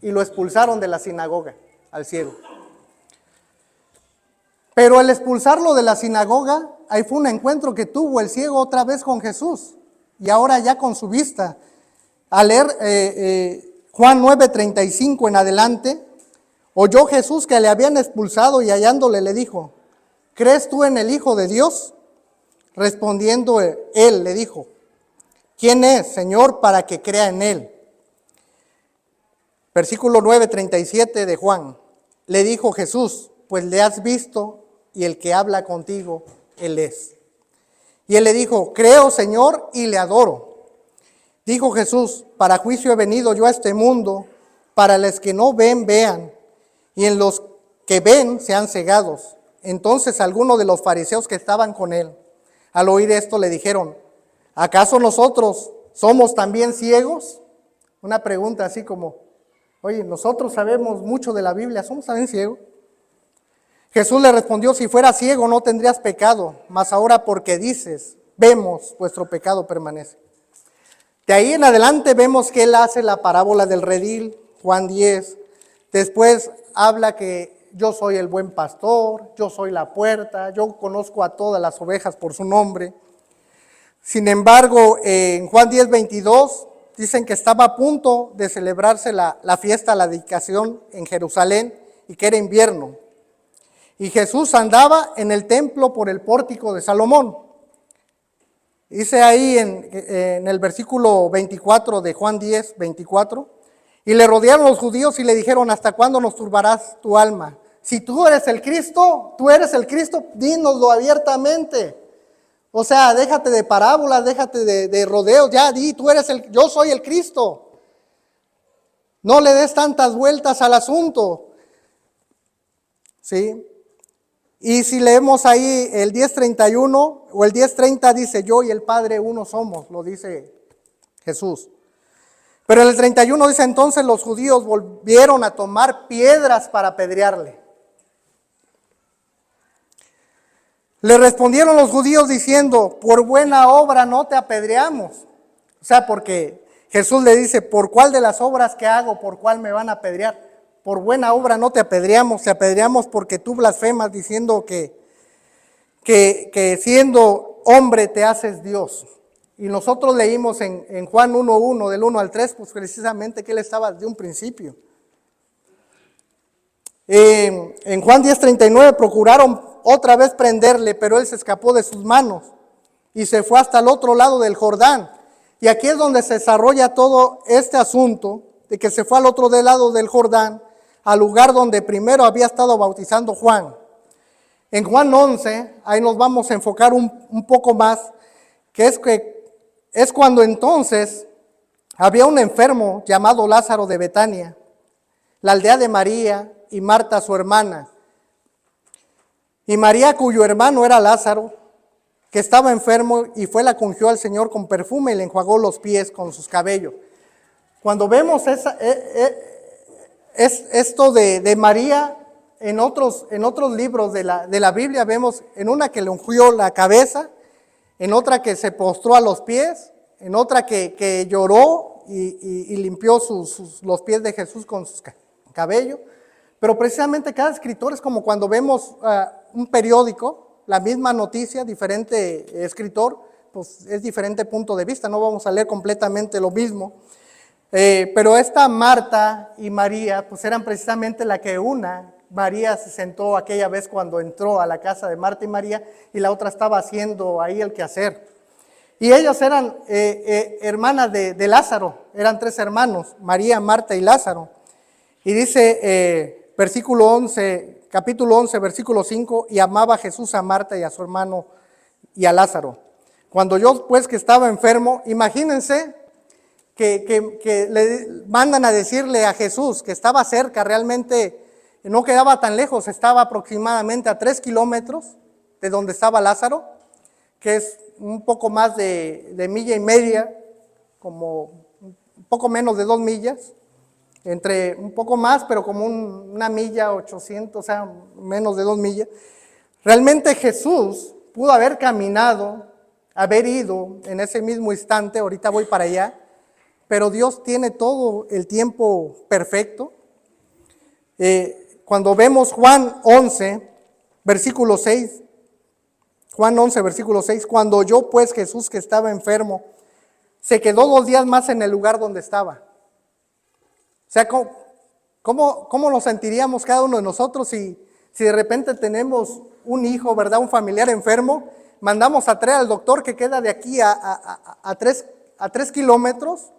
y lo expulsaron de la sinagoga, al ciego. Pero al expulsarlo de la sinagoga, ahí fue un encuentro que tuvo el ciego otra vez con Jesús, y ahora ya con su vista. Al leer Juan 9:35 en adelante, oyó Jesús que le habían expulsado y hallándole le dijo, ¿crees tú en el Hijo de Dios? Respondiendo él le dijo, ¿quién es, Señor, para que crea en él? Versículo 9:37 de Juan, le dijo Jesús, pues le has visto y el que habla contigo, él es. Y él le dijo, creo, Señor, y le adoro. Dijo Jesús, para juicio he venido yo a este mundo, para los que no ven, vean, y en los que ven sean cegados. Entonces algunos de los fariseos que estaban con él, al oír esto le dijeron, ¿acaso nosotros somos también ciegos? Una pregunta así como, oye, nosotros sabemos mucho de la Biblia, ¿somos también ciegos? Jesús le respondió, si fuera ciego no tendrías pecado, mas ahora porque dices, vemos, vuestro pecado permanece. De ahí en adelante vemos que él hace la parábola del redil, Juan 10. Después habla que yo soy el buen pastor, yo soy la puerta, yo conozco a todas las ovejas por su nombre. Sin embargo, en Juan 10:22 dicen que estaba a punto de celebrarse la fiesta, la dedicación en Jerusalén, y que era invierno. Y Jesús andaba en el templo por el pórtico de Salomón. Dice ahí en el versículo 24 de Juan 10:24, y le rodearon los judíos y le dijeron, ¿hasta cuándo nos turbarás tu alma? Si tú eres el Cristo, dínoslo abiertamente. O sea, déjate de parábolas, déjate de rodeos, ya di, yo soy el Cristo. No le des tantas vueltas al asunto. ¿Sí? Y si leemos ahí el 10:31 o el 10:30 dice, yo y el Padre uno somos, lo dice Jesús. Pero en el 31 dice, entonces los judíos volvieron a tomar piedras para apedrearle. Le respondieron los judíos diciendo, por buena obra no te apedreamos. O sea, porque Jesús le dice, ¿por cuál de las obras que hago, por cuál me van a apedrear? Por buena obra no te apedreamos, te apedreamos porque tú blasfemas diciendo que siendo hombre te haces Dios. Y nosotros leímos en Juan 1:1, del 1 al 3, pues precisamente que él estaba desde un principio. En Juan 10:39 procuraron otra vez prenderle, pero él se escapó de sus manos y se fue hasta el otro lado del Jordán. Y aquí es donde se desarrolla todo este asunto de que se fue al otro lado del Jordán, al lugar donde primero había estado bautizando Juan. En Juan 11, ahí nos vamos a enfocar un poco más, que es cuando entonces había un enfermo llamado Lázaro de Betania, la aldea de María y Marta su hermana. Y María, cuyo hermano era Lázaro, que estaba enfermo, y fue la ungió al Señor con perfume y le enjuagó los pies con sus cabellos. Cuando vemos esto de María, en otros libros de la Biblia vemos en una que le ungió la cabeza, en otra que se postró a los pies, en otra que lloró y limpió los pies de Jesús con sus cabellos. Pero precisamente cada escritor es como cuando vemos un periódico, la misma noticia, diferente escritor, pues es diferente punto de vista, no vamos a leer completamente lo mismo. Pero esta Marta y María, pues eran precisamente la que María se sentó aquella vez cuando entró a la casa de Marta y María, y la otra estaba haciendo ahí el quehacer. Y ellos eran hermanas de Lázaro, eran 3 hermanos, María, Marta y Lázaro. Y dice versículo 11, capítulo 11, versículo 5, y amaba Jesús a Marta y a su hermano y a Lázaro. Cuando yo pues que estaba enfermo, imagínense que le mandan a decirle a Jesús que estaba cerca, realmente no quedaba tan lejos, estaba aproximadamente a 3 kilómetros de donde estaba Lázaro, que es un poco más de milla y media, como un poco menos de 2 millas, entre un poco más, pero como una milla 800, o sea, menos de 2 millas. Realmente Jesús pudo haber caminado, haber ido en ese mismo instante, ahorita voy para allá, pero Dios tiene todo el tiempo perfecto. Cuando vemos Juan 11, versículo 6, Juan 11, versículo 6, cuando oyó pues Jesús que estaba enfermo, se quedó 2 días más en el lugar donde estaba. O sea, ¿cómo nos sentiríamos cada uno de nosotros si de repente tenemos un hijo, ¿verdad? Un familiar enfermo, mandamos a traer al doctor que queda de aquí a 3 kilómetros,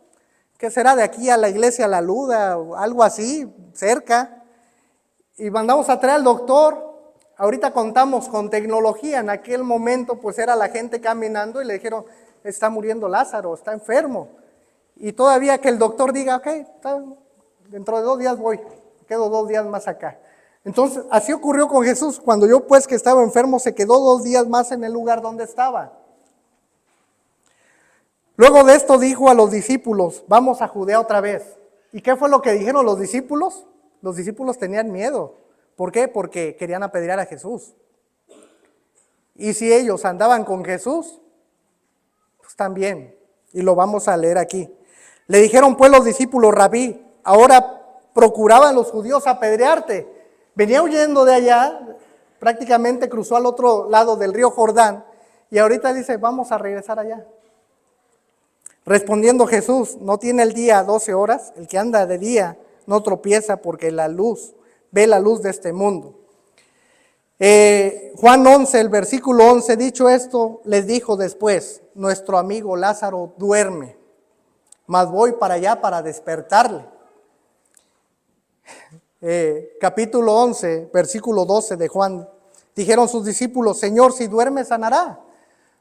que será de aquí a la iglesia La Luda o algo así, cerca, y mandamos a traer al doctor. Ahorita contamos con tecnología, en aquel momento pues era la gente caminando y le dijeron, está muriendo Lázaro, está enfermo. Y todavía que el doctor diga, ok, dentro de 2 días voy, quedo 2 días más acá. Entonces, así ocurrió con Jesús. Cuando yo pues que estaba enfermo, se quedó 2 días más en el lugar donde estaba. Luego de esto dijo a los discípulos, vamos a Judea otra vez. ¿Y qué fue lo que dijeron los discípulos? Los discípulos tenían miedo. ¿Por qué? Porque querían apedrear a Jesús. Y si ellos andaban con Jesús, pues también. Y lo vamos a leer aquí. Le dijeron pues los discípulos, Rabí, ahora procuraban los judíos apedrearte. Venía huyendo de allá, prácticamente cruzó al otro lado del río Jordán, y ahorita dice, vamos a regresar allá. Respondiendo Jesús, ¿no tiene el día 12 horas? El que anda de día no tropieza porque ve la luz de este mundo. Juan 11, el versículo 11, dicho esto, les dijo después, nuestro amigo Lázaro duerme, mas voy para allá para despertarle. Capítulo 11, versículo 12 de Juan, dijeron sus discípulos, Señor, si duerme sanará.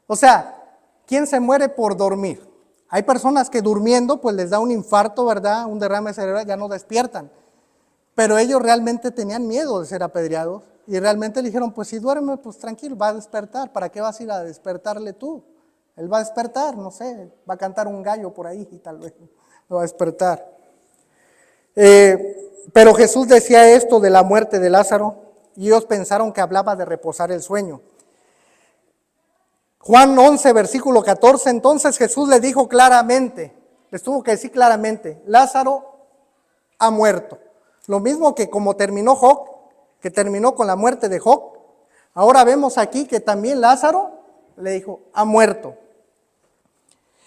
O sea, ¿quién se muere por dormir? Hay personas que durmiendo pues les da un infarto, ¿verdad? Un derrame cerebral, ya no despiertan. Pero ellos realmente tenían miedo de ser apedreados y realmente le dijeron, pues si duerme, pues tranquilo, va a despertar. ¿Para qué vas a ir a despertarle tú? Él va a despertar, no sé, va a cantar un gallo por ahí y tal vez lo va a despertar. Pero Jesús decía esto de la muerte de Lázaro y ellos pensaron que hablaba de reposar el sueño. Juan 11, versículo 14, entonces Jesús le dijo claramente, les tuvo que decir claramente, Lázaro ha muerto. Lo mismo que como terminó Job, que terminó con la muerte de Job, ahora vemos aquí que también Lázaro le dijo, ha muerto.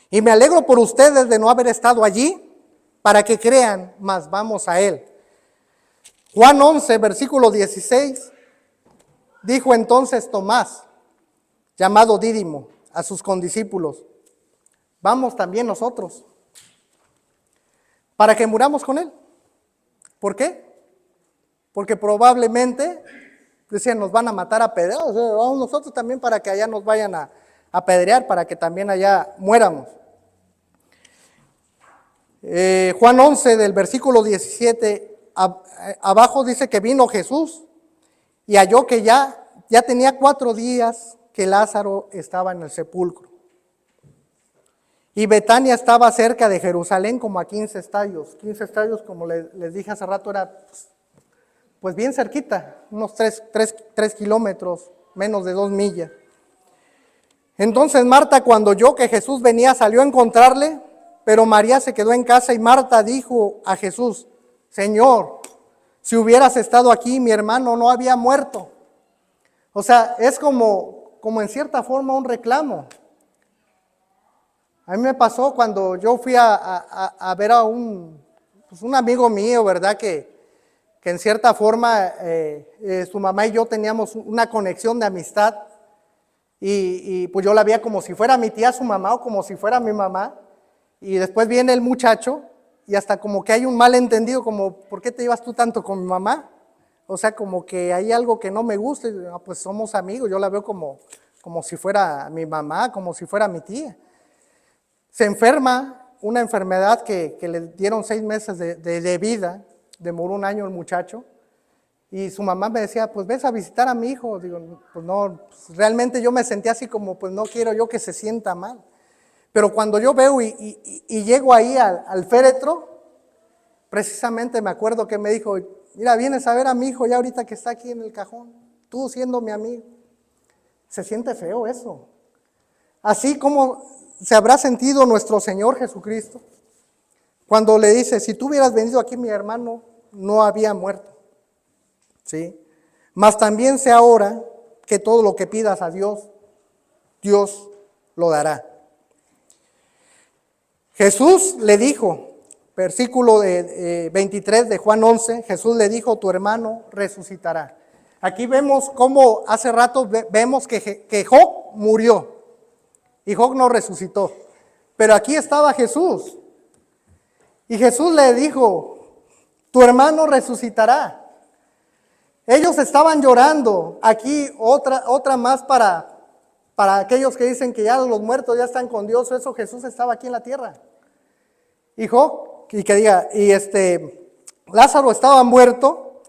Y me alegro por ustedes de no haber estado allí, para que crean, mas vamos a él. Juan 11, versículo 16, dijo entonces Tomás, llamado Dídimo, a sus condiscípulos, vamos también nosotros, para que muramos con él. ¿Por qué? Porque probablemente, decían, nos van a matar a pedrear, o sea, vamos nosotros también para que allá nos vayan a apedrear, para que también allá muéramos. Juan 11, del versículo 17, abajo dice que vino Jesús y halló que ya tenía 4 días que Lázaro estaba en el sepulcro. Y Betania estaba cerca de Jerusalén como a 15 estadios. 15 estadios, como les dije hace rato, era pues bien cerquita, unos 3 kilómetros, menos de 2 millas. Entonces Marta, cuando oyó que Jesús venía, salió a encontrarle, pero María se quedó en casa y Marta dijo a Jesús, Señor, si hubieras estado aquí, mi hermano no había muerto. O sea, es como en cierta forma un reclamo. A mí me pasó cuando yo fui a ver a un amigo mío, ¿verdad? Que en cierta forma su mamá y yo teníamos una conexión de amistad. y pues yo la veía como si fuera mi tía, su mamá, o como si fuera mi mamá. Y después viene el muchacho y hasta como que hay un malentendido, como, ¿por qué te llevas tú tanto con mi mamá? O sea, como que hay algo que no me gusta, y, pues somos amigos, yo la veo como si fuera mi mamá, como si fuera mi tía. Se enferma, una enfermedad que le dieron 6 meses de vida, demoró 1 año el muchacho, y su mamá me decía, pues ves a visitar a mi hijo. Digo, pues no, pues realmente yo me sentía así como, pues no quiero yo que se sienta mal. Pero cuando yo veo y llego ahí al féretro, precisamente me acuerdo que me dijo, mira, vienes a ver a mi hijo ya ahorita que está aquí en el cajón, tú siendo mi amigo. Se siente feo eso. Así como se habrá sentido nuestro Señor Jesucristo cuando le dice, si tú hubieras venido aquí, mi hermano no había muerto. ¿Sí? Mas también sé ahora que todo lo que pidas a Dios, Dios lo dará. Jesús le dijo, versículo 23 de Juan 11, Jesús le dijo, tu hermano resucitará. Aquí vemos cómo hace rato vemos que Job murió y Job no resucitó. Pero aquí estaba Jesús y Jesús le dijo, tu hermano resucitará. Ellos estaban llorando. Aquí otra más para aquellos que dicen que ya los muertos ya están con Dios. Eso Jesús estaba aquí en la tierra. Lázaro estaba muerto.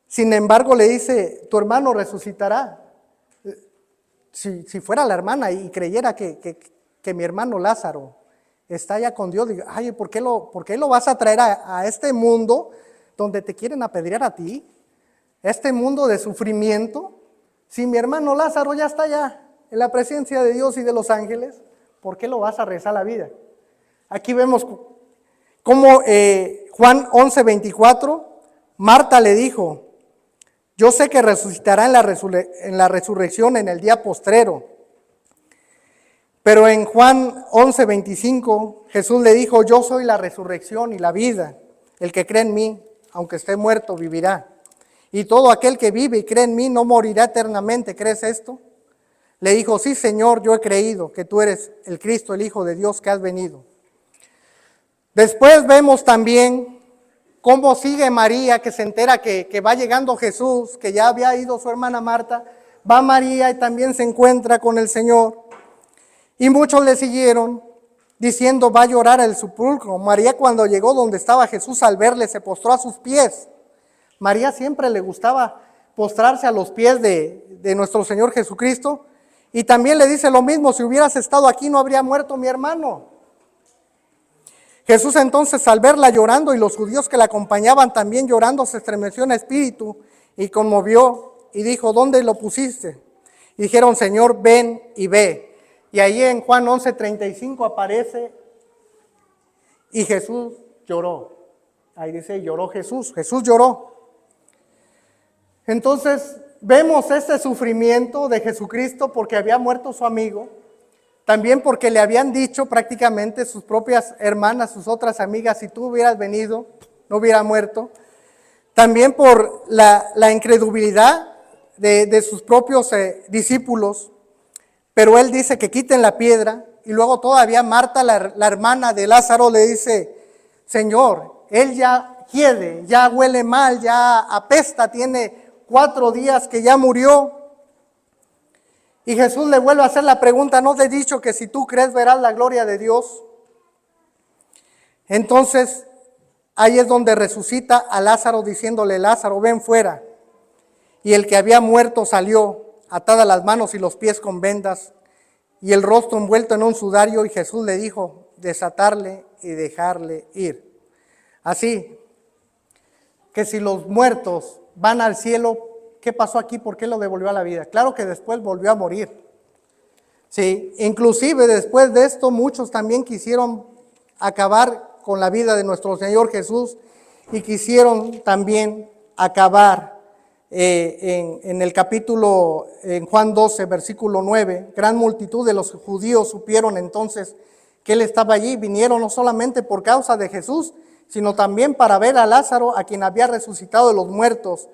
Sin embargo le dice, tu hermano resucitará. Si fuera la hermana y creyera que mi hermano Lázaro está ya con Dios, digo, ay, ¿por qué lo vas a traer a este mundo donde te quieren apedrear a ti? Este mundo de sufrimiento. Si mi hermano Lázaro ya está allá en la presencia de Dios y de los ángeles, ¿por qué lo vas a rezar la vida? Aquí vemos cómo Juan 11:24, Marta le dijo, yo sé que resucitará en la resurrección en el día postrero. Pero en Juan 11:25, Jesús le dijo, yo soy la resurrección y la vida. El que cree en mí, aunque esté muerto, vivirá. Y todo aquel que vive y cree en mí no morirá eternamente. ¿Crees esto? Le dijo, sí, Señor, yo he creído que tú eres el Cristo, el Hijo de Dios que has venido. Después vemos también cómo sigue María, que se entera que va llegando Jesús, que ya había ido su hermana Marta. Va María y también se encuentra con el Señor. Y muchos le siguieron, diciendo, va a llorar el sepulcro. María, cuando llegó donde estaba Jesús, al verle, se postró a sus pies. María siempre le gustaba postrarse a los pies de nuestro Señor Jesucristo. Y también le dice lo mismo, si hubieras estado aquí no habría muerto mi hermano. Jesús entonces, al verla llorando y los judíos que la acompañaban también llorando, se estremeció en espíritu y conmovió y dijo, ¿dónde lo pusiste? Y dijeron, Señor, ven y ve. Y ahí en Juan 11:35 aparece y Jesús lloró. Ahí dice, lloró Jesús, Jesús lloró. Entonces vemos este sufrimiento de Jesucristo porque había muerto su amigo, también porque le habían dicho prácticamente sus propias hermanas, sus otras amigas, si tú hubieras venido, no hubiera muerto. También por la incredulidad de sus propios discípulos, pero él dice que quiten la piedra y luego todavía Marta, la hermana de Lázaro, le dice, Señor, él ya quiere, ya huele mal, ya apesta, tiene 4 días que ya murió. Y Jesús le vuelve a hacer la pregunta, ¿no te he dicho que si tú crees verás la gloria de Dios? Entonces, ahí es donde resucita a Lázaro diciéndole, Lázaro, ven fuera. Y el que había muerto salió, atadas las manos y los pies con vendas, y el rostro envuelto en un sudario, y Jesús le dijo, desatarle y dejarle ir. Así que si los muertos van al cielo, ¿qué pasó aquí? ¿Por qué lo devolvió a la vida? Claro que después volvió a morir. Sí, inclusive después de esto muchos también quisieron acabar con la vida de nuestro Señor Jesús y quisieron también acabar en el capítulo, en Juan 12, versículo 9, gran multitud de los judíos supieron entonces que él estaba allí, vinieron no solamente por causa de Jesús, sino también para ver a Lázaro, a quien había resucitado de los muertos.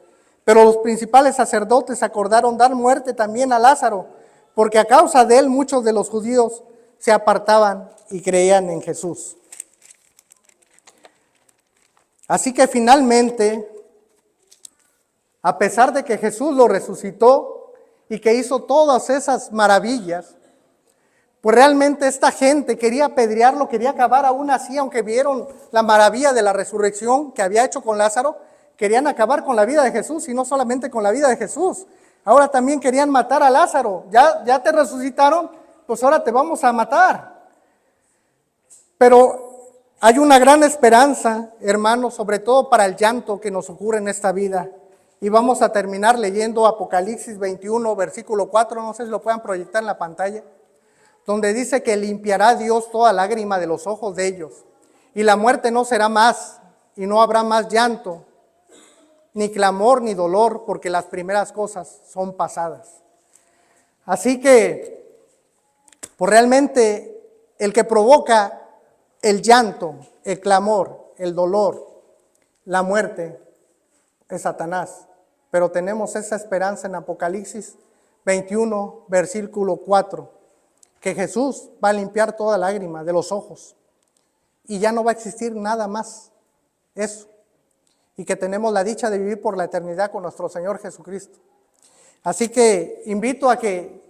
Pero los principales sacerdotes acordaron dar muerte también a Lázaro, porque a causa de él muchos de los judíos se apartaban y creían en Jesús. Así que finalmente, a pesar de que Jesús lo resucitó y que hizo todas esas maravillas, pues realmente esta gente quería apedrearlo, quería acabar aún así, aunque vieron la maravilla de la resurrección que había hecho con Lázaro, querían acabar con la vida de Jesús y no solamente con la vida de Jesús. Ahora también querían matar a Lázaro. Ya te resucitaron, pues ahora te vamos a matar. Pero hay una gran esperanza, hermanos, sobre todo para el llanto que nos ocurre en esta vida. Y vamos a terminar leyendo Apocalipsis 21, versículo 4, no sé si lo puedan proyectar en la pantalla, donde dice que limpiará Dios toda lágrima de los ojos de ellos, y la muerte no será más, y no habrá más llanto, ni clamor, ni dolor, porque las primeras cosas son pasadas. Así que, pues realmente, el que provoca el llanto, el clamor, el dolor, la muerte, es Satanás. Pero tenemos esa esperanza en Apocalipsis 21, versículo 4, que Jesús va a limpiar toda lágrima de los ojos y ya no va a existir nada más eso, y que tenemos la dicha de vivir por la eternidad con nuestro Señor Jesucristo. Así que invito a que,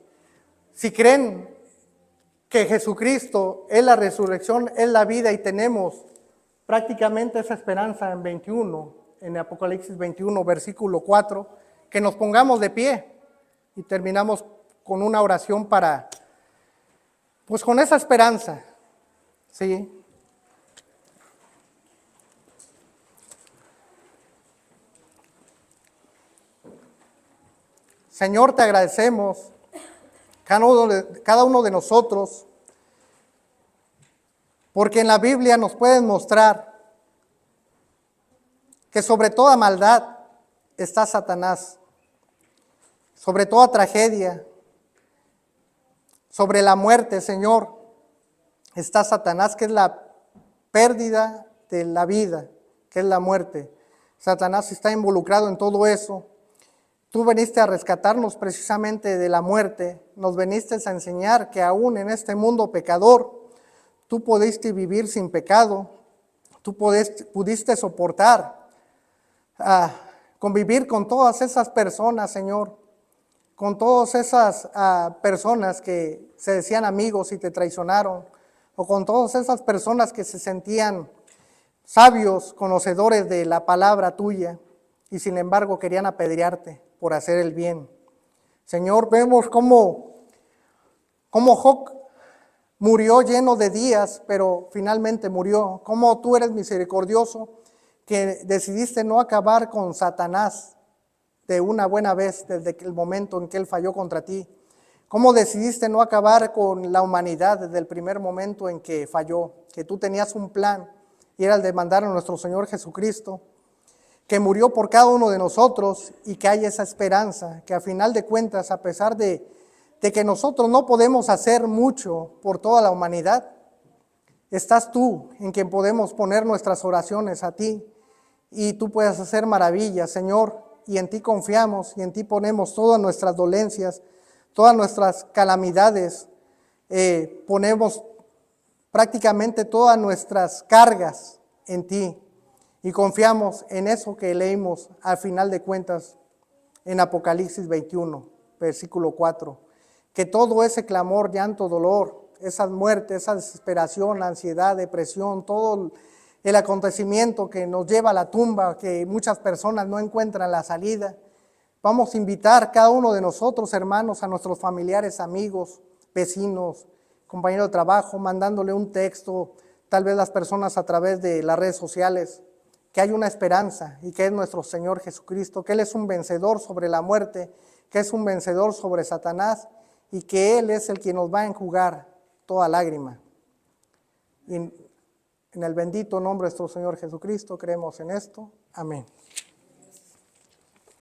si creen que Jesucristo es la resurrección, es la vida, y tenemos prácticamente esa esperanza en Apocalipsis 21, versículo 4, que nos pongamos de pie y terminamos con una oración para, pues con esa esperanza, ¿sí? Señor, te agradecemos, cada uno de nosotros, porque en la Biblia nos pueden mostrar que sobre toda maldad está Satanás, sobre toda tragedia, sobre la muerte, Señor, está Satanás, que es la pérdida de la vida, que es la muerte. Satanás está involucrado en todo eso. Tú veniste a rescatarnos precisamente de la muerte, nos veniste a enseñar que aún en este mundo pecador, tú pudiste vivir sin pecado, tú pudiste soportar, convivir con todas esas personas, Señor, con todas esas personas que se decían amigos y te traicionaron, o con todas esas personas que se sentían sabios, conocedores de la palabra tuya, y sin embargo querían apedrearte por hacer el bien. Señor, vemos cómo Job murió lleno de días, pero finalmente murió. Cómo tú eres misericordioso, que decidiste no acabar con Satanás de una buena vez desde el momento en que él falló contra ti. Cómo decidiste no acabar con la humanidad desde el primer momento en que falló, que tú tenías un plan y era el de mandar a nuestro Señor Jesucristo, que murió por cada uno de nosotros, y que hay esa esperanza, que a final de cuentas, a pesar de que nosotros no podemos hacer mucho por toda la humanidad, estás tú en quien podemos poner nuestras oraciones a ti, y tú puedes hacer maravillas, Señor, y en ti confiamos, y en ti ponemos todas nuestras dolencias, todas nuestras calamidades, ponemos prácticamente todas nuestras cargas en ti, y confiamos en eso que leímos al final de cuentas en Apocalipsis 21, versículo 4, que todo ese clamor, llanto, dolor, esa muerte, esa desesperación, ansiedad, depresión, todo el acontecimiento que nos lleva a la tumba, que muchas personas no encuentran la salida, vamos a invitar cada uno de nosotros, hermanos, a nuestros familiares, amigos, vecinos, compañeros de trabajo, mandándole un texto, tal vez las personas a través de las redes sociales, que hay una esperanza, y que es nuestro Señor Jesucristo, que Él es un vencedor sobre la muerte, que es un vencedor sobre Satanás, y que Él es el que nos va a enjugar toda lágrima. Y en el bendito nombre de nuestro Señor Jesucristo creemos en esto. Amén.